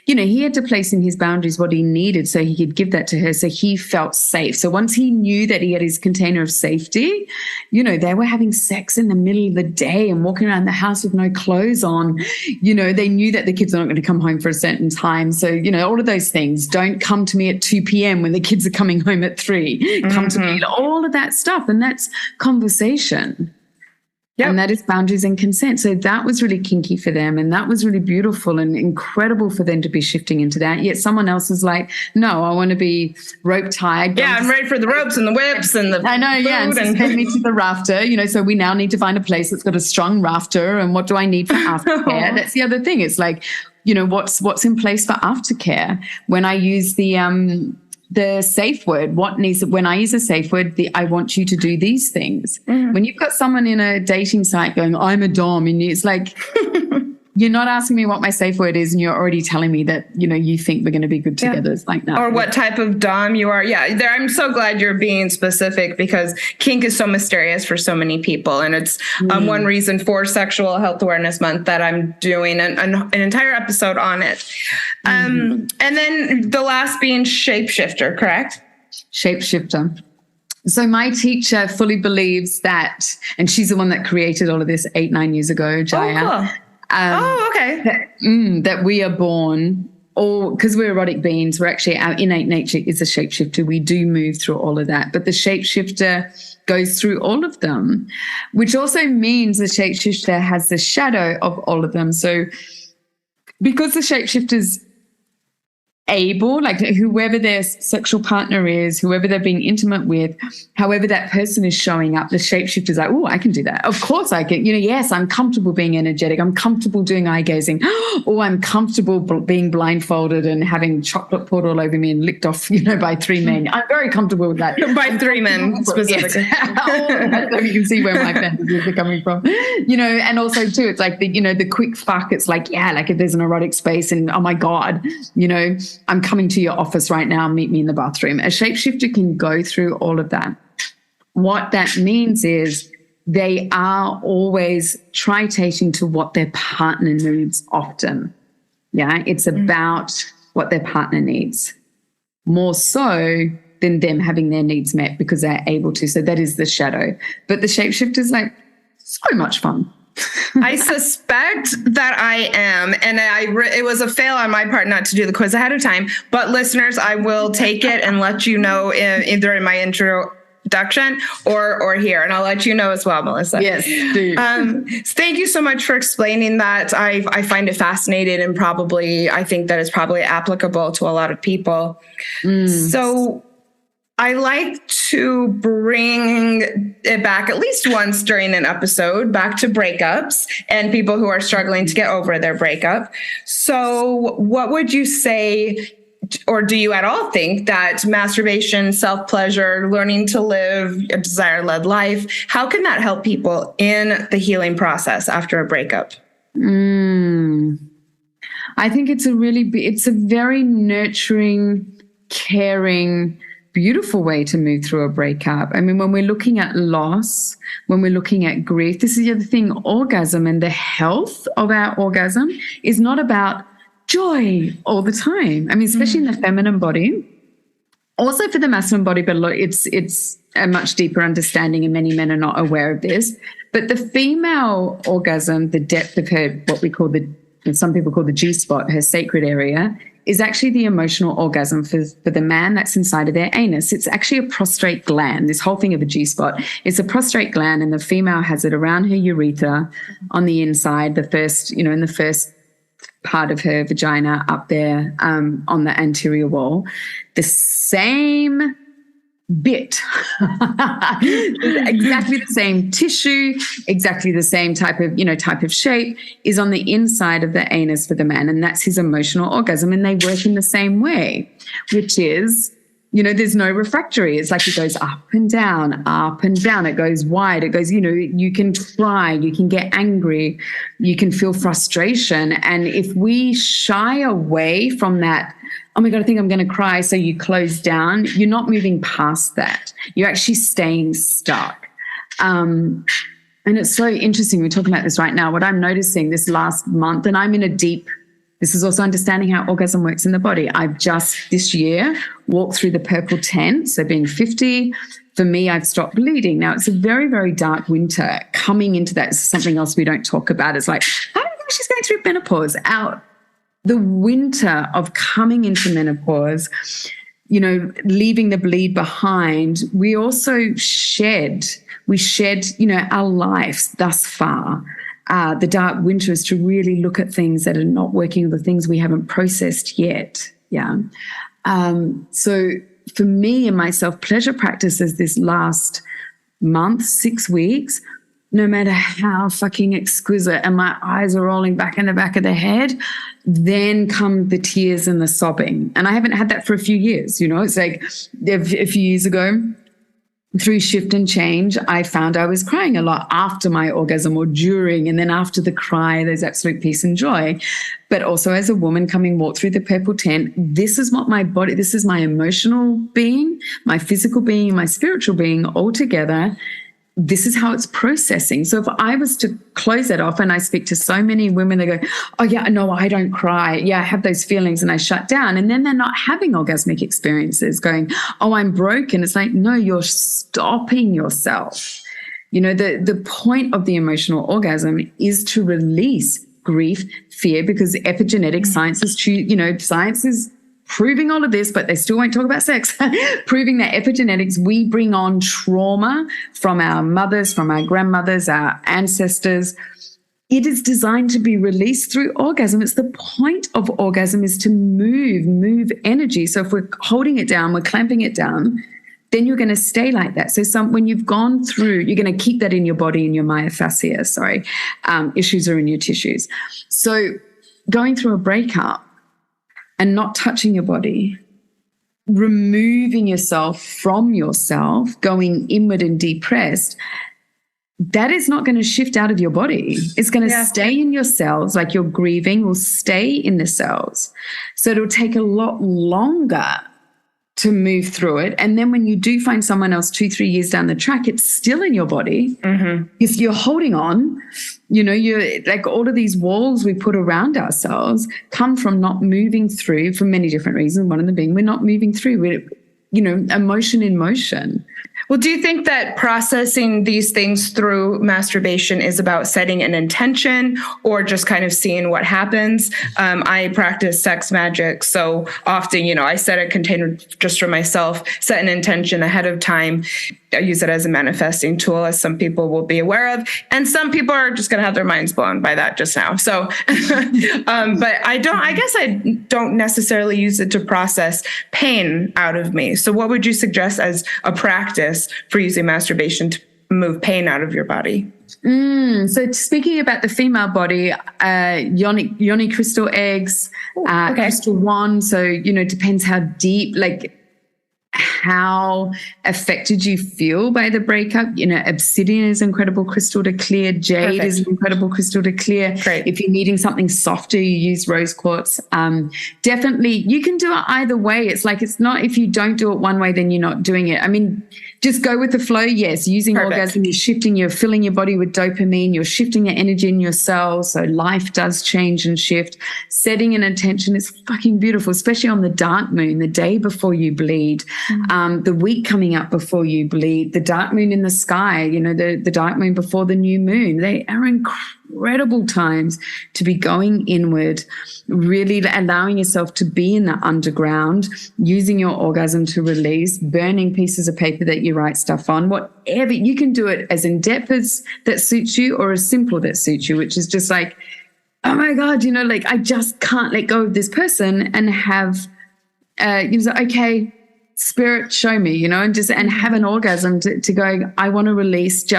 you know, he had to place in his boundaries what he needed so he could give that to her, so he felt safe. So once he knew that he had his container of safety, you know, they were having sex in the middle of the day and walking around the house with no clothes on. You know, they knew that the kids are not going to come home for a certain time. So, you know, all of those things. Don't come to me at 2 p.m. when the kids are coming home at 3. Come to me, all of that stuff. And that's conversation. Yep. And that is boundaries and consent. So that was really kinky for them, and that was really beautiful and incredible for them to be shifting into that. Yet someone else is like, no, I want to be rope tied. Yeah, I'm ready for the ropes and the whips and the I know, yeah, and send me to the rafter. You know, so we now need to find a place that's got a strong rafter, and what do I need for aftercare? That's the other thing. It's like, you know, what's in place for aftercare? When I use the safe word, when I use a safe word, I want you to do these things. When you've got someone in a dating site going, I'm a dom, and it's like, you're not asking me what my safe word is, and you're already telling me that, you know, you think we're going to be good together. It's like, no. Or what type of dom you are. Yeah, I'm so glad you're being specific, because kink is so mysterious for so many people. And it's one reason for Sexual Health Awareness Month that I'm doing an entire episode on it. And then the last being shapeshifter, correct? Shapeshifter. So my teacher fully believes that, and she's the one that created all of this 8-9 years ago, Jaya. Oh, cool. Okay. That we are born, or because we're erotic beings, we're actually, our innate nature is a shapeshifter. We do move through all of that, but the shapeshifter goes through all of them, which also means the shapeshifter has the shadow of all of them. So because the shapeshifter's able, like whoever their sexual partner is, whoever they're being intimate with, however that person is showing up, the shapeshifter is like, oh, I can do that. Of course I can. Yes, I'm comfortable being energetic. I'm comfortable doing eye gazing. Oh, I'm comfortable being blindfolded and having chocolate poured all over me and licked off, by 3 men. I'm very comfortable with that. By 3 men specifically. Yes. So you can see where my fantasies are coming from. And also too, it's like the quick fuck. It's like, like if there's an erotic space and oh my God, I'm coming to your office right now, meet me in the bathroom. A shapeshifter can go through all of that. What that means is they are always tritating to what their partner needs often. Yeah, it's about what their partner needs, more so than them having their needs met because they're able to. So that is the shadow. But the shapeshifter is like so much fun. I suspect that I am, and it was a fail on my part not to do the quiz ahead of time. But listeners, I will take it and let you know either in my introduction or here, and I'll let you know as well, Melissa. Yes, do. Thank you so much for explaining that. I find it fascinating, and I think that it's probably applicable to a lot of people. So I like to bring it back at least once during an episode, back to breakups and people who are struggling to get over their breakup. So what would you say, or do you at all think that masturbation, self-pleasure, learning to live a desire-led life, how can that help people in the healing process after a breakup? I think it's a very nurturing, caring, beautiful way to move through a breakup. I mean, when we're looking at loss, when we're looking at grief, this is the other thing, orgasm and the health of our orgasm is not about joy all the time. I mean, especially in the feminine body, also for the masculine body, but it's a much deeper understanding and many men are not aware of this. But the female orgasm, the depth of her, what we call some people call the G-spot, her sacred area, is actually the emotional orgasm for the man that's inside of their anus. It's actually a prostrate gland. This whole thing of a G-spot is a prostrate gland, and the female has it around her urethra on the inside, in the first part of her vagina up there on the anterior wall. The same bit, exactly the same tissue, exactly the same type of shape is on the inside of the anus for the man, and that's his emotional orgasm. And they work in the same way, which is, there's no refractory. It's like it goes up and down, it goes wide, it goes, you can cry, you can get angry, you can feel frustration. And if we shy away from that, oh my God, I think I'm going to cry, so you close down, you're not moving past that. You're actually staying stuck. And it's so interesting. We're talking about this right now. What I'm noticing this last month, and I'm in this is also understanding how orgasm works in the body. I've just this year walked through the purple tent. So being 50, for me, I've stopped bleeding. Now it's a very, very dark winter. Coming into that is something else we don't talk about. It's like, how do you know she's going through menopause? The winter of coming into menopause, leaving the bleed behind, we also shed, our lives thus far. The dark winter is to really look at things that are not working, or the things we haven't processed yet. Yeah. So for me and my self-pleasure practices this last month, 6 weeks, no matter how fucking exquisite and my eyes are rolling back in the back of the head, then come the tears and the sobbing. And I haven't had that for a few years. It's like a few years ago, through shift and change, I found I was crying a lot after my orgasm or during, and then after the cry, there's absolute peace and joy. But also as a woman walk through the purple tent, this is what my body, this is my emotional being, my physical being, my spiritual being all together. This is how it's processing. So if I was to close that off, and I speak to so many women, they go, oh yeah, no, I don't cry. Yeah, I have those feelings and I shut down. And then they're not having orgasmic experiences going, oh, I'm broken. It's like, no, you're stopping yourself. The point of the emotional orgasm is to release grief, fear, because epigenetic science is proving all of this, but they still won't talk about sex, proving that epigenetics, we bring on trauma from our mothers, from our grandmothers, our ancestors. it is designed to be released through orgasm. It's the point of orgasm is to move energy. So if we're holding it down, we're clamping it down, then you're going to stay like that. So when you've gone through, you're going to keep that in your body, in your myofascia, issues are in your tissues. So going through a breakup and not touching your body, removing yourself from yourself, going inward and depressed, that is not going to shift out of your body. It's going to stay in your cells, like your grieving will stay in the cells. So it'll take a lot longer to move through it. And then when you do find someone else 2-3 years down the track, it's still in your body. If you're holding on, you're like, all of these walls we put around ourselves come from not moving through for many different reasons. One of them being we're not moving through. We're, emotion in motion. Well, do you think that processing these things through masturbation is about setting an intention or just kind of seeing what happens? I practice sex magic. So often, I set a container just for myself, set an intention ahead of time. I use it as a manifesting tool, as some people will be aware of. And some people are just going to have their minds blown by that just now. So, but I guess I don't necessarily use it to process pain out of me. So what would you suggest as a practice for using masturbation to move pain out of your body? So speaking about the female body, yoni crystal eggs, crystal wand. So, it depends how deep, how affected you feel by the breakup. Obsidian is incredible crystal to clear. Jade is an incredible crystal to clear. Great. If you're needing something softer, you use rose quartz. Definitely, you can do it either way. It's not, if you don't do it one way, then you're not doing it. I mean, just go with the flow. Yes, using orgasm, you're filling your body with dopamine, you're shifting your energy in your cells. So life does change and shift. Setting an intention is fucking beautiful, especially on the dark moon, the day before you bleed. The week coming up before you bleed, the dark moon in the sky, the dark moon before the new moon. They are incredible times to be going inward, really allowing yourself to be in the underground, using your orgasm to release, burning pieces of paper that you write stuff on, whatever. You can do it as in-depth as that suits you or as simple that suits you, which is just like, oh my God, I just can't let go of this person and have, okay, spirit, show me, and have an orgasm to go, I want to release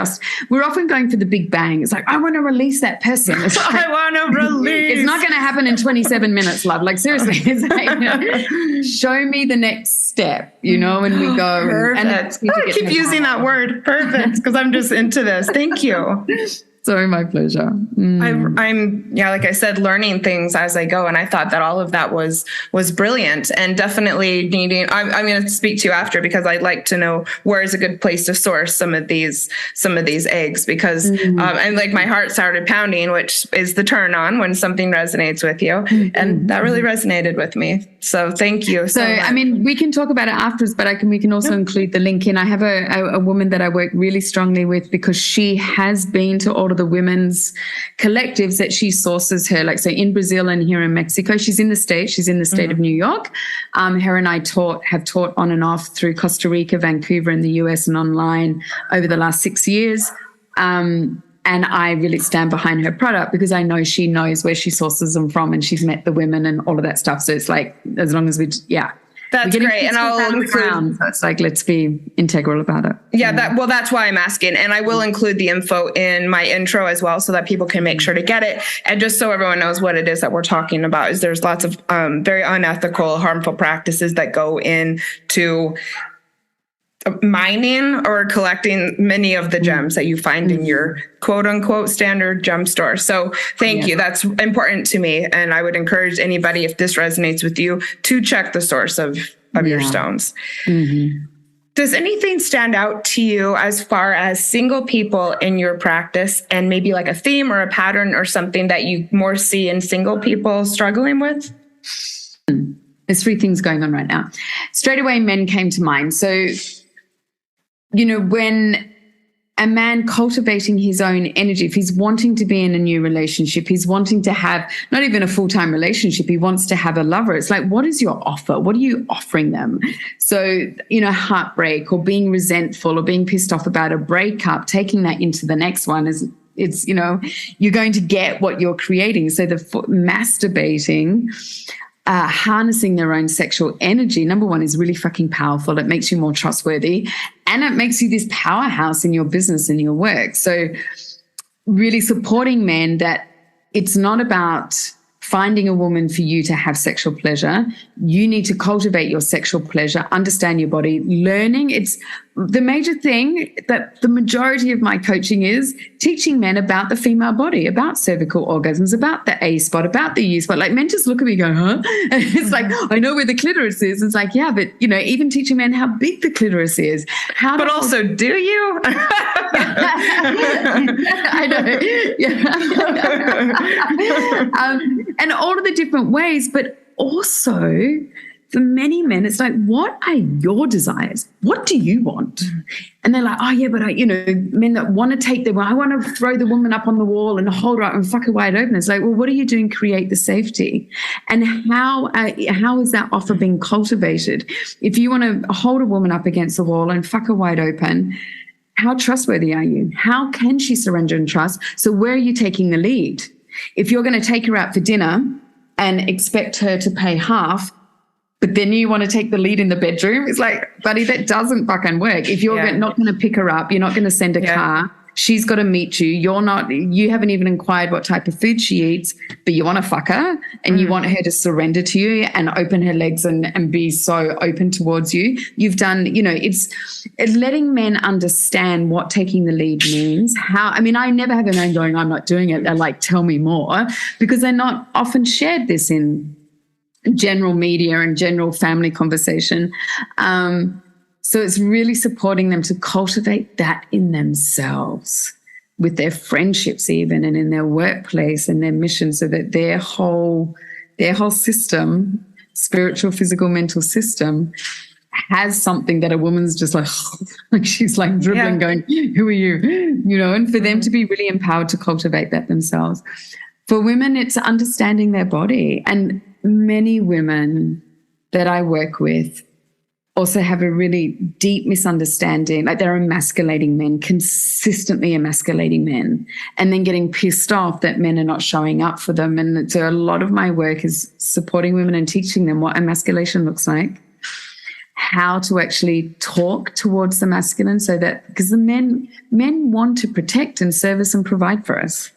we're often going for the big bang. It's like, I want to release that person. It's like, I want to release. It's not going to happen in 27 minutes, love. Like, seriously, it's like, show me the next step, and we go. Perfect. I keep using that word, perfect, because I'm just into this. Thank you. So my pleasure. I'm like I said, learning things as I go. And I thought that all of that was brilliant, and definitely needing, I'm going to speak to you after, because I'd like to know where is a good place to source some of these eggs, because, and like my heart started pounding, which is the turn on when something resonates with you. And that really resonated with me. So thank you. So I mean, we can talk about it afterwards, but we can also include the link in. I have a woman that I work really strongly with, because she has been to all of the women's collectives that she sources her, so in Brazil and here in Mexico. She's in the States. She's in the state of New York. Her and I have taught on and off through Costa Rica, Vancouver, and the US, and online over the last 6 years. And I really stand behind her product, because I know she knows where she sources them from, and she's met the women and all of that stuff. So it's like, as long as that's great. And I'll include, so it's like, let's be integral about it. Yeah, that's why I'm asking. And I will include the info in my intro as well, so that people can make sure to get it. And just so everyone knows what it is that we're talking about, is there's lots of very unethical, harmful practices that go into mining or collecting many of the gems that you find in your quote unquote standard gem store. So thank you. That's important to me. And I would encourage anybody, if this resonates with you, to check the source of your stones. Does anything stand out to you as far as single people in your practice, and maybe like a theme or a pattern or something that you more see in single people struggling with? There's 3 things going on right now. Straight away, men came to mind. So, when a man cultivating his own energy, if he's wanting to be in a new relationship, he's wanting to have not even a full-time relationship, he wants to have a lover. It's like, what is your offer? What are you offering them? So, heartbreak or being resentful or being pissed off about a breakup, taking that into the next one is It's, you're going to get what you're creating. So the masturbating, harnessing their own sexual energy, number one, is really fucking powerful. It makes you more trustworthy, and it makes you this powerhouse in your business and your work. So really supporting men that it's not about finding a woman for you to have sexual pleasure. You need to cultivate your sexual pleasure, understand your body, learning. It's the major thing that the majority of my coaching is teaching men about the female body, about cervical orgasms, about the A spot, about the U spot. Like, men just look at me and go, huh? And it's like, I know where the clitoris is. It's like, yeah, but, even teaching men how big the clitoris is. But also, do you? I know. Yeah. And all of the different ways, but also for many men, it's like, what are your desires? What do you want? And they're like, oh yeah, but men that want to take I want to throw the woman up on the wall and hold her up and fuck her wide open. It's like, well, what are you doing? Create the safety. And how is that offer being cultivated? If you want to hold a woman up against the wall and fuck her wide open, how trustworthy are you? How can she surrender and trust? So where are you taking the lead? If you're going to take her out for dinner and expect her to pay half, but then you want to take the lead in the bedroom, it's like, buddy, that doesn't fucking work. If you're not going to pick her up, you're not going to send a car, she's got to meet you. You haven't even inquired what type of food she eats, but you want to fuck her and you want her to surrender to you and open her legs and be so open towards you. You've done, it's letting men understand what taking the lead means. I never have a man going, I'm not doing it. They're like, tell me more, because they're not often shared this in general media and general family conversation. So it's really supporting them to cultivate that in themselves, with their friendships even, and in their workplace and their mission, so that their whole system, spiritual, physical, mental system, has something that a woman's just like she's like dribbling, going, who are you? And for them to be really empowered to cultivate that themselves. For women, it's understanding their body. And many women that I work with also have a really deep misunderstanding, like they're emasculating men, consistently emasculating men, and then getting pissed off that men are not showing up for them. And so a lot of my work is supporting women and teaching them what emasculation looks like, how to actually talk towards the masculine, so that, because the men want to protect and service and provide for us.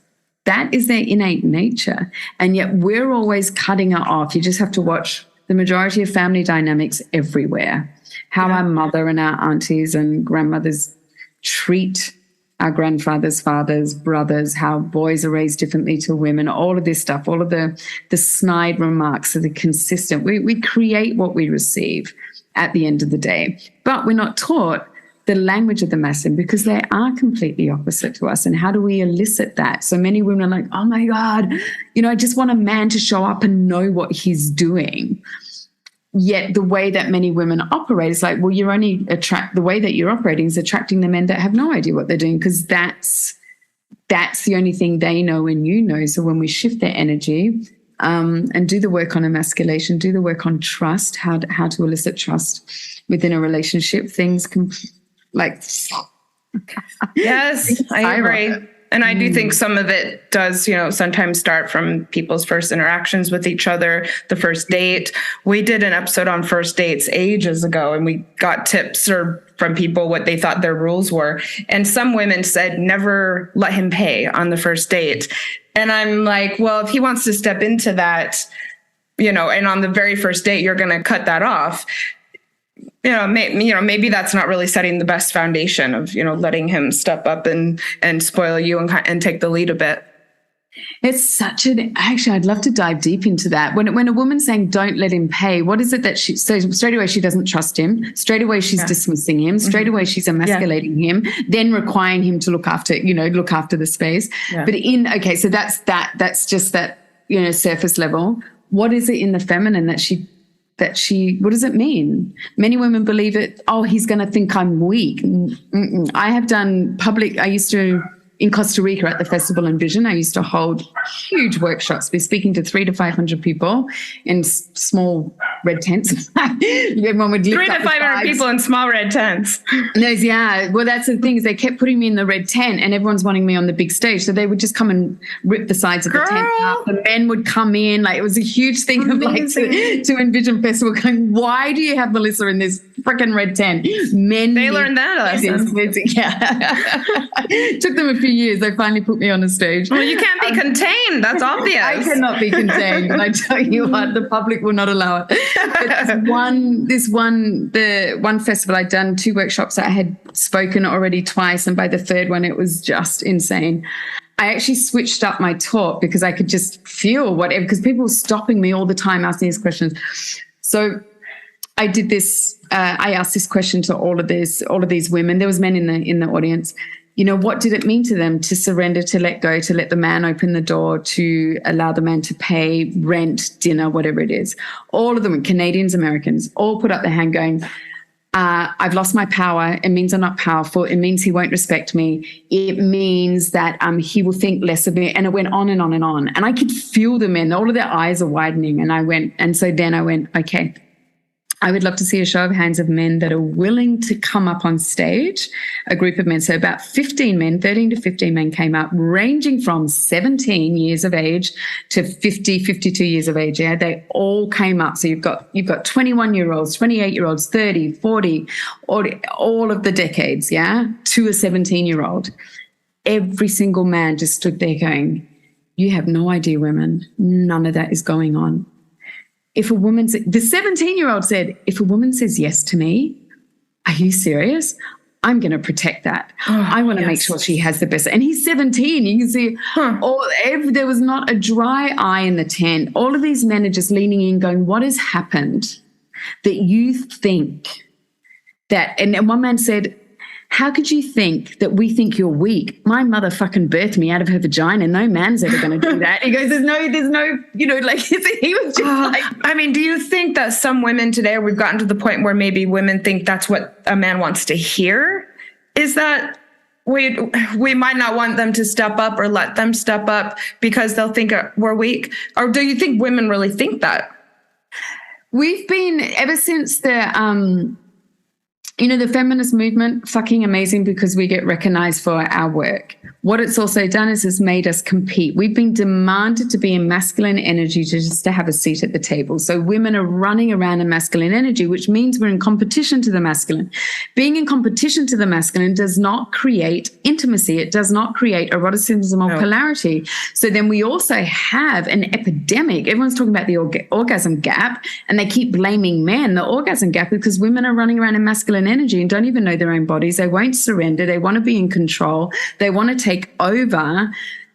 That is their innate nature. And yet we're always cutting it off. You just have to watch the majority of family dynamics everywhere, how our mother and our aunties and grandmothers treat our grandfathers, fathers, brothers, how boys are raised differently to women, all of this stuff, all of the snide remarks are the consistent. We create what we receive at the end of the day, but we're not taught the language of the masculine, because they are completely opposite to us. And how do we elicit that? So many women are like, oh my God, I just want a man to show up and know what he's doing. Yet the way that many women operate is like, well, the way that you're operating is attracting the men that have no idea what they're doing, because that's the only thing they know and you know. So when we shift their energy and do the work on emasculation, do the work on trust, how to elicit trust within a relationship, things can yes, I agree. And I do think some of it does, sometimes start from people's first interactions with each other, the first date. We did an episode on first dates ages ago, and we got tips from people what they thought their rules were. And some women said, never let him pay on the first date. And I'm like, well, if he wants to step into that, and on the very first date, you're going to cut that off. Maybe that's not really setting the best foundation of, letting him step up and spoil you and take the lead a bit. It's actually, I'd love to dive deep into that. When a woman's saying, don't let him pay, what is it that so straight away she doesn't trust him, straight away she's dismissing him, straight away she's emasculating him, then requiring him to look after the space. Yeah. But so that's just that, surface level. What is it in the feminine that she, what does it mean? Many women believe it, he's going to think I'm weak. I have done I used to in Costa Rica at the Festival and Vision, I used to hold huge workshops. We're speaking to 300 to 500 people in small red tents. Everyone would lift 300 to 500 people in small red tents. Well, that's the thing is they kept putting me in the red tent and everyone's wanting me on the big stage. So they would just come and rip the sides of the tent up. The men would come in. Like, it was a huge thing. Amazing. Of like to Envision Festival going, why do you have Melissa in this freaking red tent? Men. They learned that lesson. Yeah. Took them a few years. They finally put me on a stage. Well, you can't be contained. That's obvious. I cannot be contained. And I tell you what, the public will not allow it. But the one festival I'd done 2 workshops. I had spoken already twice. And by the third one, it was just insane. I actually switched up my talk because I could just feel whatever, because people were stopping me all the time asking these questions. So I did this. I asked this question to all of these women. There was men in the audience. You know, what did it mean to them to surrender, to let go, to let the man open the door, to allow the man to pay rent, dinner, whatever it is? All of them, Canadians, Americans, all put up their hand going, I've lost my power. It means I'm not powerful. It means he won't respect me. It means that he will think less of me. And it went on and on and on. And I could feel the men, all of their eyes are widening. And so then I went, okay, I would love to see a show of hands of men that are willing to come up on stage, a group of men. So about 15 men, 13 to 15 men came up, ranging from 17 years of age to 50, 52 years of age. Yeah, they all came up. So you've got 21-year-olds, 28-year-olds, 30, 40, all of the decades, yeah, to a 17-year-old. Every single man just stood there going, you have no idea, women. None of that is going on. The 17-year-old said, if a woman says yes to me, are you serious? I'm going to protect that. I want to make sure she has the best. And he's 17. You can see there was not a dry eye in the tent. All of these men are just leaning in going, what has happened that you think that? And one man said, how could you think that we think you're weak? My mother fucking birthed me out of her vagina. No man's ever going to do that. He goes, there's no, you know, like he was just like. I mean, do you think that some women today, we've gotten to the point where maybe women think that's what a man wants to hear? Is that we might not want them to step up or let them step up because they'll think we're weak? Or do you think women really think that? We've been, ever since the feminist movement, fucking amazing because we get recognized for our work. What it's also done is it's made us compete. We've been demanded to be in masculine energy to have a seat at the table. So women are running around in masculine energy, which means we're in competition to the masculine. Being in competition to the masculine does not create intimacy. It does not create eroticism or polarity. So then we also have an epidemic. Everyone's talking about the orgasm gap, and they keep blaming men, the orgasm gap, because women are running around in masculine energy and don't even know their own bodies. They won't surrender. They want to be in control. They want to take over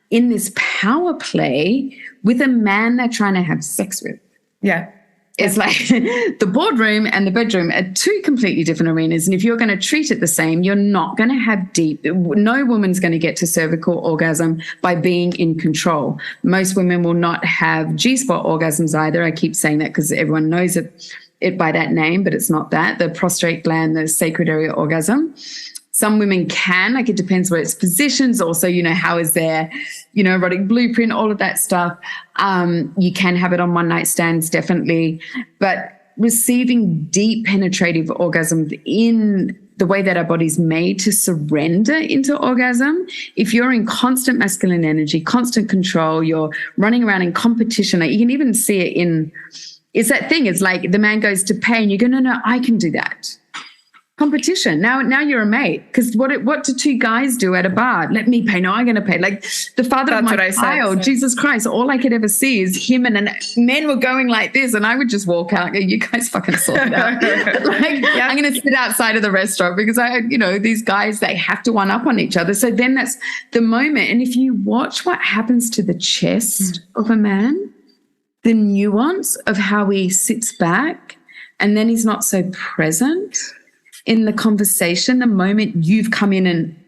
in this power play with a man they're trying to have sex with. Yeah. It's like the boardroom and the bedroom are 2 completely different arenas. And if you're going to treat it the same, you're not going to have no woman's going to get to cervical orgasm by being in control. Most women will not have G-spot orgasms either. I keep saying that because everyone knows it by that name, but it's not that. The prostate gland, the sacred area orgasm. Some women can, like it depends where it's positioned. Also, how is their, erotic blueprint, all of that stuff. You can have it on one night stands, definitely. But receiving deep penetrative orgasm in the way that our body's made to surrender into orgasm, if you're in constant masculine energy, constant control, you're running around in competition, like you can even see it it's that thing. It's like the man goes to pay and you go, no, I can do that. Competition. Now you're a mate. Because what do 2 guys do at a bar? Let me pay. No, I'm going to pay. Like the father of my child, Jesus Christ, all I could ever see is him and men were going like this. And I would just walk out and go, you guys fucking sort it out. I'm going to sit outside of the restaurant because these guys, they have to one up on each other. So then that's the moment. And if you watch what happens to the chest of a man, the nuance of how he sits back and then he's not so present in the conversation, the moment you've come in and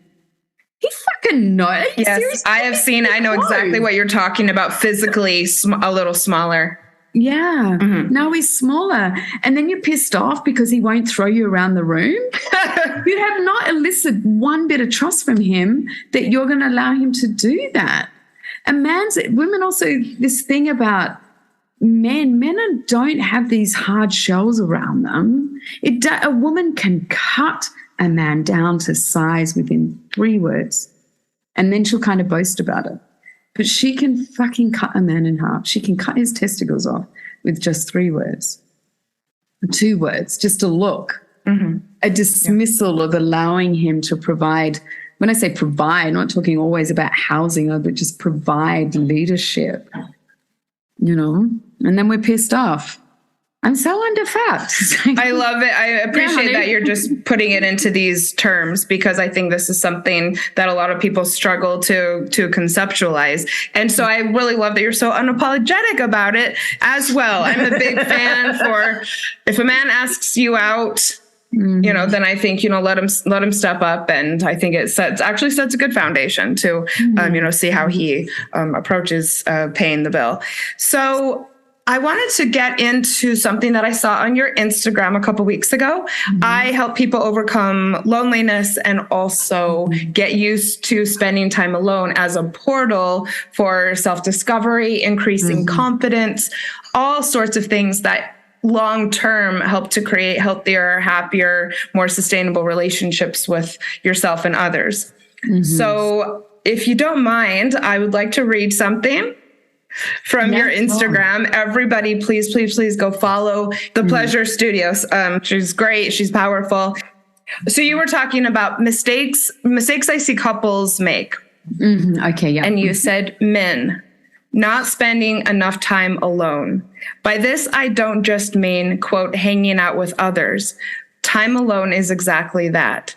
he fucking knows. Yes, I know exactly what you're talking about. Physically a little smaller. Yeah. Now he's smaller. And then you're pissed off because he won't throw you around the room. You have not elicited one bit of trust from him that you're going to allow him to do that. And women also, this thing about men don't have these hard shells around them. A woman can cut a man down to size within 3 words, and then she'll kind of boast about it. But she can fucking cut a man in half. She can cut his testicles off with just 3 words, 2 words, just a look, a dismissal of allowing him to provide. When I say provide, I'm not talking always about housing, but just provide leadership, and then we're pissed off. I'm so underfat. I love it. I appreciate that you're just putting it into these terms, because I think this is something that a lot of people struggle to conceptualize. And so I really love that you're so unapologetic about it as well. I'm a big fan for, if a man asks you out, then I think, let him step up. And I think it sets a good foundation to, see how he approaches paying the bill. So I wanted to get into something that I saw on your Instagram a couple weeks ago. I help people overcome loneliness and also get used to spending time alone as a portal for self-discovery, increasing confidence, all sorts of things that long-term help to create healthier, happier, more sustainable relationships with yourself and others. So if you don't mind, I would like to read something from your Instagram. Everybody, please, please, please go follow the Pleasure Studios. She's great. She's powerful. So you were talking about mistakes I see couples make. Okay. Yeah. And you said men not spending enough time alone. By this, I don't just mean, quote, hanging out with others. Time alone is exactly that.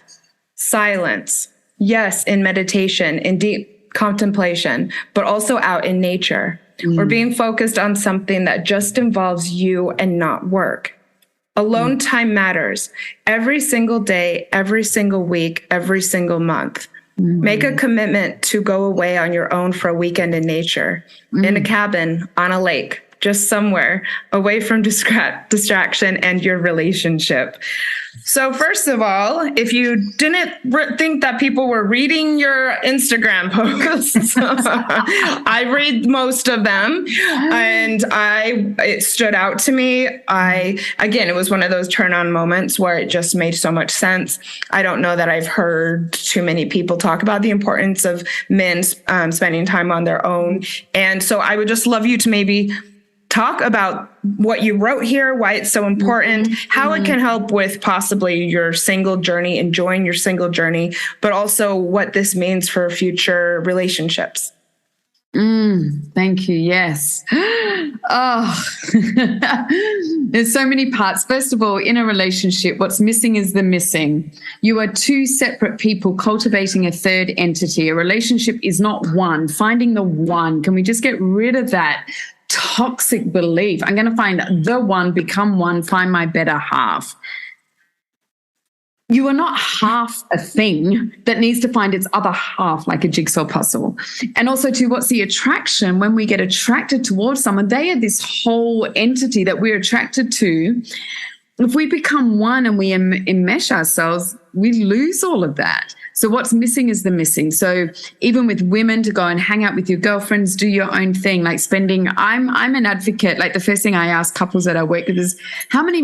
Silence. Yes, in meditation, in deep contemplation, but also out in nature. Or being focused on something that just involves you and not work. Alone time matters. Every single day, every single week, every single month. Make a commitment to go away on your own for a weekend in nature, in a cabin, on a lake, just somewhere away from distraction and your relationship. So first of all, if you didn't think that people were reading your Instagram posts, I read most of them, and it stood out to me. Again, it was one of those turn on moments where it just made so much sense. I don't know that I've heard too many people talk about the importance of men spending time on their own. And so I would just love you to maybe talk about what you wrote here, why it's so important, how it can help with possibly your single journey, enjoying your single journey, but also what this means for future relationships. Thank you. Yes. Oh, there's so many parts. First of all, in a relationship, what's missing is the missing. You are 2 separate people cultivating a third entity. A relationship is not one. Finding the one. Can we just get rid of that toxic belief? I'm going to find the one, become one, find my better half. You are not half a thing that needs to find its other half like a jigsaw puzzle. And also, too, what's the attraction? When we get attracted towards someone, they are this whole entity that we're attracted to. If we become one and we enmesh ourselves, we lose all of that. So what's missing is the missing. So even with women, to go and hang out with your girlfriends, do your own thing, like spending, I'm an advocate. Like the first thing I ask couples that I work with is, how many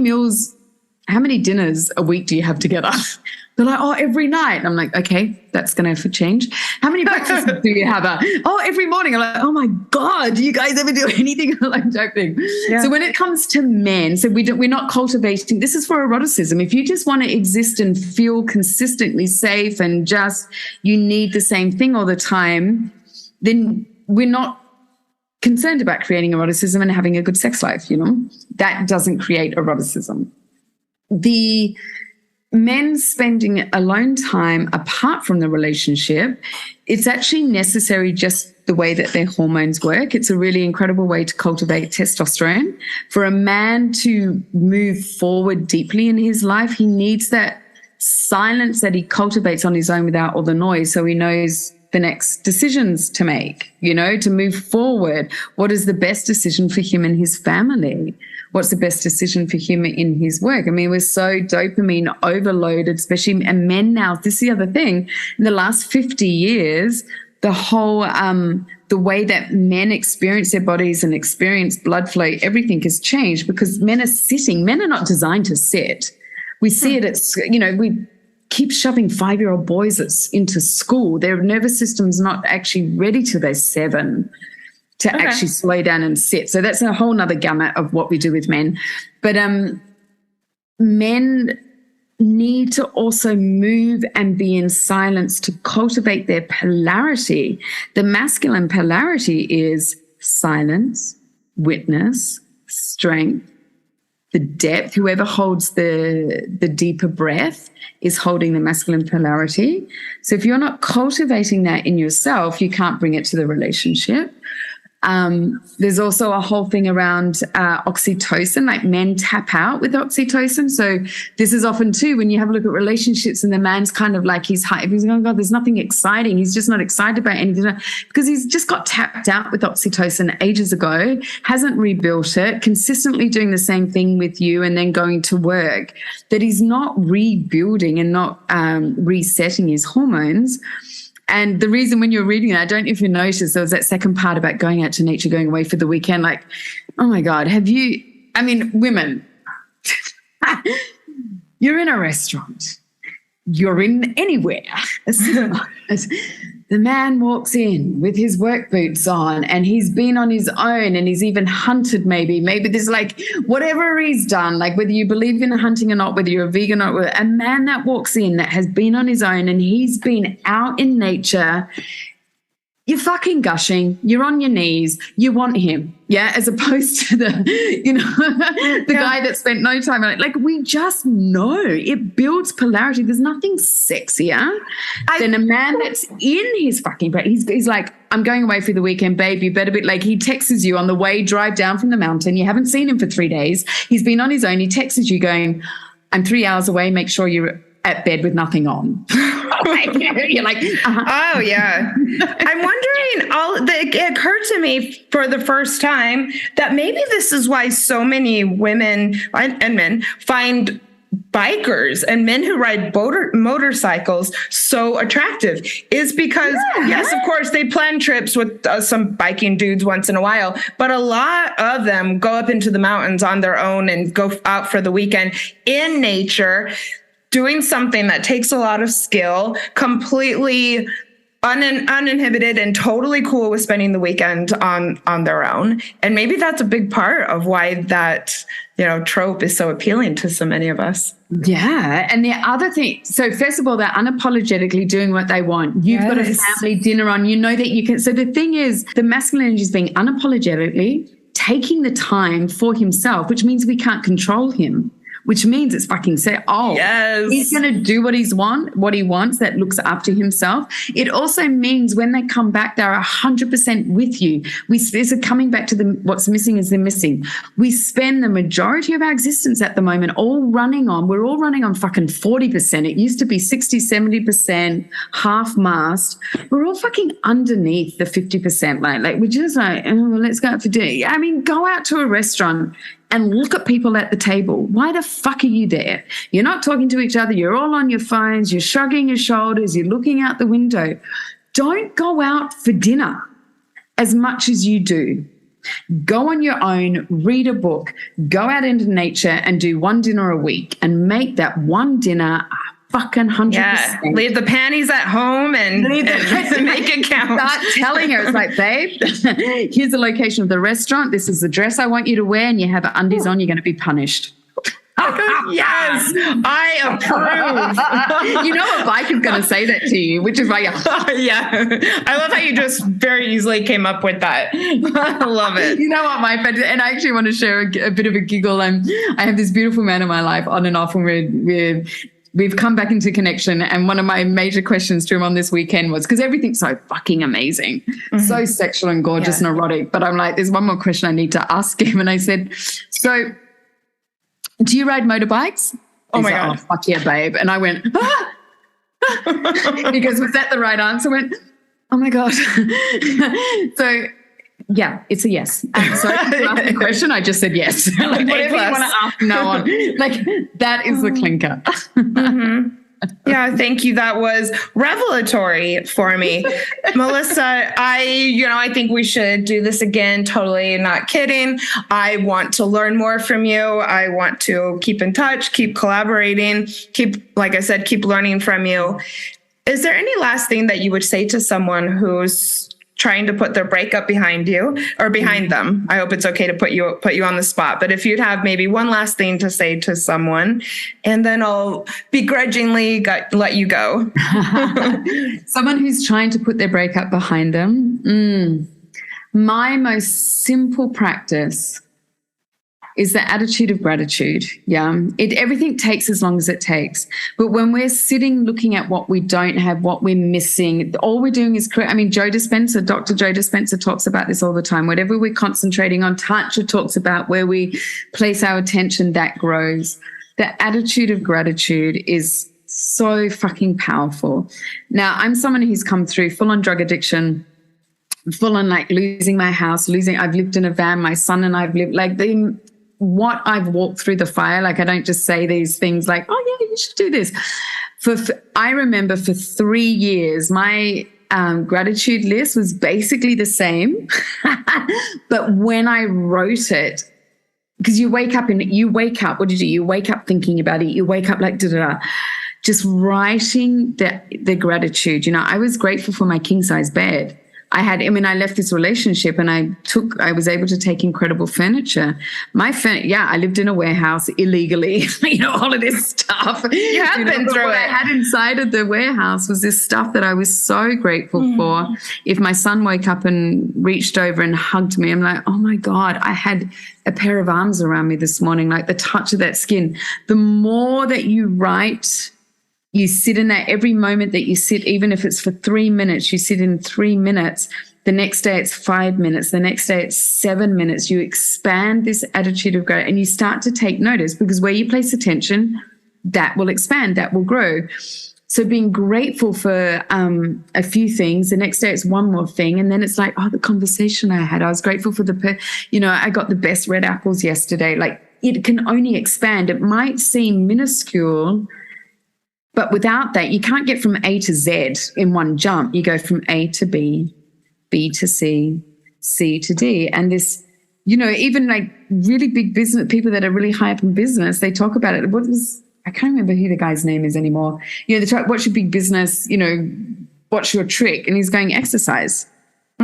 dinners a week do you have together? They're like, oh, every night. And I'm like, okay, that's going to change. How many breakfasts do you have? Every morning. I'm like, oh my God, do you guys ever do anything? I'm like joking. Yeah. So when it comes to men, so we're not cultivating, this is for eroticism. If you just want to exist and feel consistently safe and just, you need the same thing all the time, then we're not concerned about creating eroticism and having a good sex life, That doesn't create eroticism. The men spending alone time apart from the relationship, it's actually necessary just the way that their hormones work. It's a really incredible way to cultivate testosterone. For a man to move forward deeply in his life, he needs that silence that he cultivates on his own without all the noise. So he knows decisions to make, to move forward. What is the best decision for him and his family? What's the best decision for him in his work? I mean, we're so dopamine overloaded, especially, and men now, this is the other thing, in the last 50 years, the whole, the way that men experience their bodies and experience blood flow, everything has changed because men are not designed to sit. We see it, we keep shoving 5-year-old boys into school. Their nervous system's not actually ready till they're 7 to actually slow down and sit. So that's a whole nother gamut of what we do with men. But men need to also move and be in silence to cultivate their polarity. The masculine polarity is silence, witness, strength, the depth. Whoever holds the deeper breath is holding the masculine polarity. So if you're not cultivating that in yourself, you can't bring it to the relationship. There's also a whole thing around oxytocin, like men tap out with oxytocin. So this is often too, when you have a look at relationships and the man's kind of like, he's going, oh God, there's nothing exciting. He's just not excited about anything because he's just got tapped out with oxytocin ages ago, hasn't rebuilt it, consistently doing the same thing with you and then going to work, that he's not rebuilding and not resetting his hormones. And the reason when you're reading it, I don't know if you noticed, there was that second part about going out to nature, going away for the weekend. Like, oh my God, women, you're in a restaurant, you're in anywhere, a supermarket. The man walks in with his work boots on and he's been on his own and he's even hunted maybe there's like whatever he's done, like whether you believe in hunting or not, whether you're a vegan or not, a man that walks in that has been on his own and he's been out in nature, you're fucking gushing, you're on your knees, you want him, as opposed to the guy that spent no time on it. Like, we just know it builds polarity. There's nothing sexier than a man that's in his fucking breath. He's like, I'm going away for the weekend, babe, you better be, like, he texts you on the way, drive down from the mountain, you haven't seen him for 3 days, he's been on his own, he texts you going, I'm 3 hours away, make sure you're at bed with nothing on. You're like, oh yeah. I'm wondering, it occurred to me for the first time that maybe this is why so many women and men find bikers and men who ride motorcycles so attractive, is because yes, of course they plan trips with some biking dudes once in a while, but a lot of them go up into the mountains on their own and go out for the weekend in nature, doing something that takes a lot of skill, completely uninhibited and totally cool with spending the weekend on their own. And maybe that's a big part of why that, trope is so appealing to so many of us. Yeah. And the other thing, so first of all, they're unapologetically doing what they want. You've got a family dinner on, you know that you can. So the thing is, the masculine energy is being unapologetically taking the time for himself, which means we can't control him. Which means it's fucking set. He's going to do what he wants, that looks after himself. It also means when they come back, they're 100% with you. This is coming back to what's missing is the missing. We spend the majority of our existence at the moment we're all running on fucking 40%. It used to be 60, 70%, half mast. We're all fucking underneath the 50% line. Like, we're just like, let's go out for dinner. I mean, go out to a restaurant and look at people at the table. Why the fuck are you there? You're not talking to each other. You're all on your phones. You're shrugging your shoulders. You're looking out the window. Don't go out for dinner as much as you do. Go on your own, read a book, go out into nature and do one dinner a week and make that one dinner fucking 100%. Yeah. Leave the panties at home and make it count. Start telling her, it's like, babe, here's the location of the restaurant. This is the dress I want you to wear, and you have undies on, you're going to be punished. Yes, I approve. You know a bike is going to say that to you, which is why yeah. I love how you just very easily came up with that. I love it. You know what, my friend, and I actually want to share a bit of a giggle. I have this beautiful man in my life on and off, and we've come back into connection. And one of my major questions to him on this weekend was, because everything's so fucking amazing, so sexual and gorgeous and erotic. But I'm like, there's one more question I need to ask him. And I said, so do you ride motorbikes? Oh my God. Oh, fuck yeah, babe. And I went, because was that the right answer? I went, Oh my God. So yeah, it's a yes. Sorry to ask the question. I just said yes. Like whatever you want to ask, no on. Like that is the clinker. Mm-hmm. Yeah, thank you. That was revelatory for me. Melissa, I think we should do this again. Totally not kidding. I want to learn more from you. I want to keep in touch, keep collaborating, like I said, keep learning from you. Is there any last thing that you would say to someone who's trying to put their breakup behind you or behind them? I hope it's okay to put you on the spot, but if you'd have maybe one last thing to say to someone, and then I'll begrudgingly let you go. Someone who's trying to put their breakup behind them. My most simple practice is the attitude of gratitude. Yeah. Everything takes as long as it takes. But when we're sitting looking at what we don't have, what we're missing, all we're doing is create. I mean, Dr. Joe Dispenza talks about this all the time. Whatever we're concentrating on, Tantra talks about where we place our attention, that grows. The attitude of gratitude is so fucking powerful. Now, I'm someone who's come through full-on drug addiction, full-on like losing my house, I've lived in a van, my son and I've lived like what I've walked through the fire. Like I don't just say these things like, oh yeah, you should do this. I remember for 3 years, my gratitude list was basically the same. But when I wrote it, because you wake up, what do you do? You wake up thinking about it. You wake up like, just writing the gratitude. I was grateful for my king size bed. I left this relationship and I was able to take incredible furniture. I lived in a warehouse illegally, all of this stuff. You have been through it. What I had inside of the warehouse was this stuff that I was so grateful for. If my son woke up and reached over and hugged me, I'm like, oh my God, I had a pair of arms around me this morning, like the touch of that skin. The more that you write, you sit in that every moment that you sit, even if it's for 3 minutes, you sit in 3 minutes. The next day it's 5 minutes. The next day it's 7 minutes. You expand this attitude of gratitude and you start to take notice, because where you place attention, that will expand, that will grow. So being grateful for a few things, the next day it's one more thing. And then it's like, oh, the conversation I had, I was grateful for I got the best red apples yesterday. Like it can only expand. It might seem minuscule, but without that, you can't get from A to Z in one jump. You go from A to B, B to C, C to D. And this, even like really big business, people that are really high up in business, they talk about it. I can't remember who the guy's name is anymore. They talk, what's your big business? What's your trick? And he's going, exercise.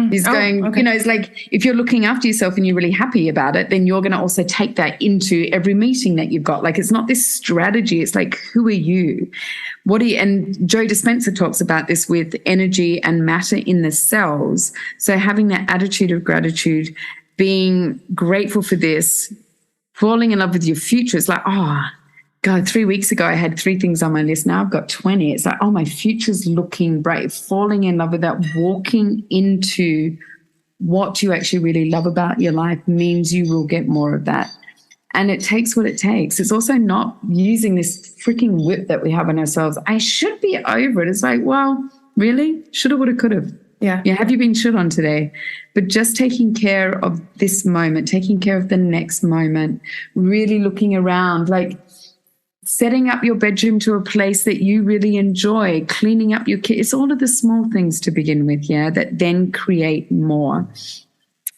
He's going, okay. It's like if you're looking after yourself and you're really happy about it, then you're going to also take that into every meeting that you've got. Like it's not this strategy. It's like, who are you? And Joe Dispenza talks about this with energy and matter in the cells. So having that attitude of gratitude, being grateful for this, falling in love with your future. It's like, oh, God, 3 weeks ago, I had 3 things on my list. Now I've got 20. It's like, oh, my future's looking bright. Falling in love with that, walking into what you actually really love about your life means you will get more of that. And it takes what it takes. It's also not using this freaking whip that we have on ourselves. I should be over it. It's like, well, really? Shoulda, woulda, coulda. Yeah. Have you been shit on today? But just taking care of this moment, taking care of the next moment, really looking around, like setting up your bedroom to a place that you really enjoy, cleaning up your kitchen. It's all of the small things to begin with, that then create more.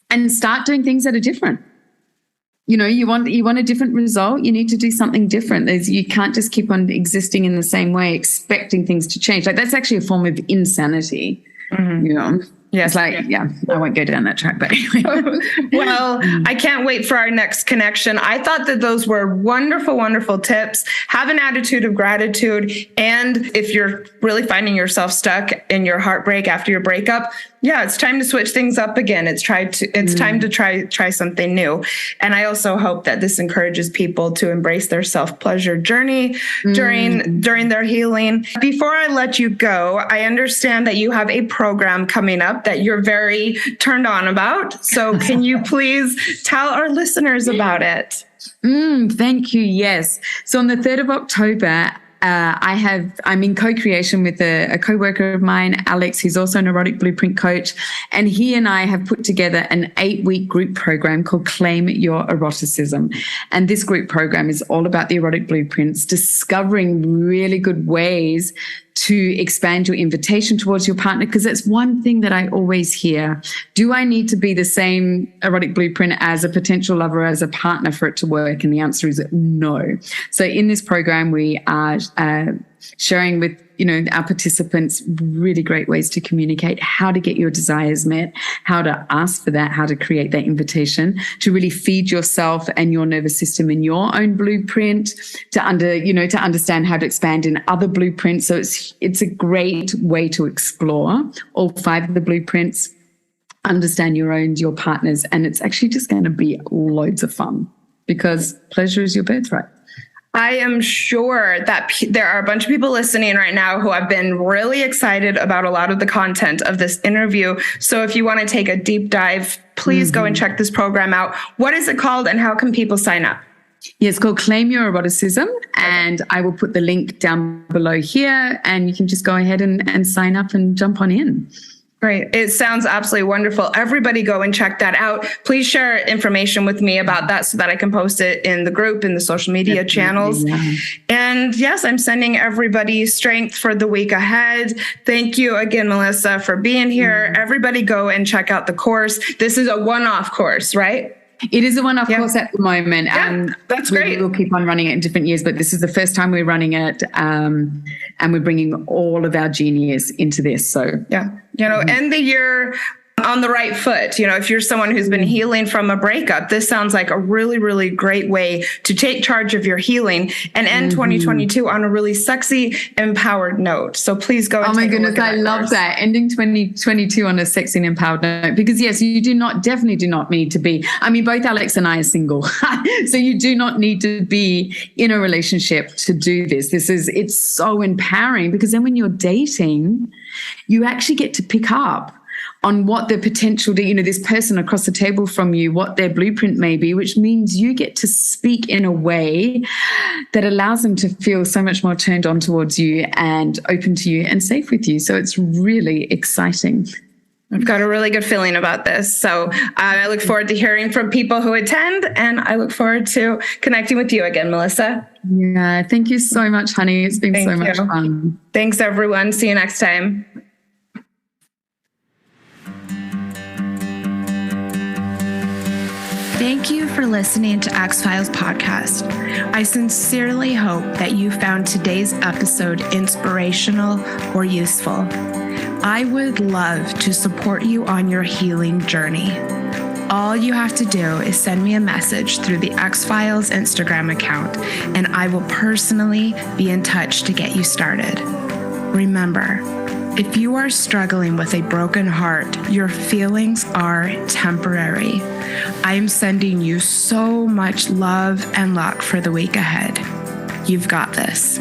And start doing things that are different. You want a different result, you need to do something different. You can't just keep on existing in the same way, expecting things to change. Like that's actually a form of insanity. Yes. It's like, I won't go down that track, but anyway. Well, I can't wait for our next connection. I thought that those were wonderful, wonderful tips. Have an attitude of gratitude. And if you're really finding yourself stuck in your heartbreak after your breakup, it's time to switch things up again. It's time to try something new. And I also hope that this encourages people to embrace their self-pleasure journey during their healing. Before I let you go, I understand that you have a program coming up that you're very turned on about. So can you please tell our listeners about it? Thank you. Yes. So on the 3rd of October, I'm in co-creation with a co-worker of mine, Alex, who's also an erotic blueprint coach. And he and I have put together an 8-week group program called Claim Your Eroticism. And this group program is all about the erotic blueprints, discovering really good ways to expand your invitation towards your partner, because it's one thing that I always hear. Do I need to be the same erotic blueprint as a potential lover, as a partner for it to work? And the answer is no. So in this program, we are sharing with our participants really great ways to communicate, how to get your desires met, how to ask for that, how to create that invitation, to really feed yourself and your nervous system in your own blueprint, to understand how to expand in other blueprints. So it's a great way to explore all 5 of the blueprints, understand your own, your partner's, and it's actually just going to be loads of fun because pleasure is your birthright. I am sure that there are a bunch of people listening right now who have been really excited about a lot of the content of this interview. So if you want to take a deep dive, please go and check this program out. What is it called and how can people sign up? Yeah, it's called Claim Your Eroticism, and I will put the link down below here, and you can just go ahead and sign up and jump on in. Great. It sounds absolutely wonderful. Everybody go and check that out. Please share information with me about that so that I can post it in the group, in the social media channels. Yeah. And yes, I'm sending everybody strength for the week ahead. Thank you again, Melissa, for being here. Everybody go and check out the course. This is a one-off course, right? It is a one-off course at the moment. That's great. We'll keep on running it in different years, but this is the first time we're running it, and we're bringing all of our genius into this. So end the year on the right foot. If you're someone who's been healing from a breakup, this sounds like a really, really great way to take charge of your healing and end 2022 on a really sexy, empowered note. So please go. Oh my goodness, I love that. Ending 2022 on a sexy and empowered note, because yes, you definitely do not need to be. I mean, both Alex and I are single, so you do not need to be in a relationship to do this. It's so empowering, because then when you're dating, you actually get to pick up on what the potential, this person across the table from you, what their blueprint may be, which means you get to speak in a way that allows them to feel so much more turned on towards you and open to you and safe with you. So it's really exciting. I've got a really good feeling about this. So I look forward to hearing from people who attend, and I look forward to connecting with you again, Melissa. Yeah, thank you so much, honey. It's been so much fun. Thanks, everyone. See you next time. Thank you for listening to X-Files podcast. I sincerely hope that you found today's episode inspirational or useful. I would love to support you on your healing journey. All you have to do is send me a message through the X-Files Instagram account, and I will personally be in touch to get you started. Remember, if you are struggling with a broken heart, your feelings are temporary. I am sending you so much love and luck for the week ahead. You've got this.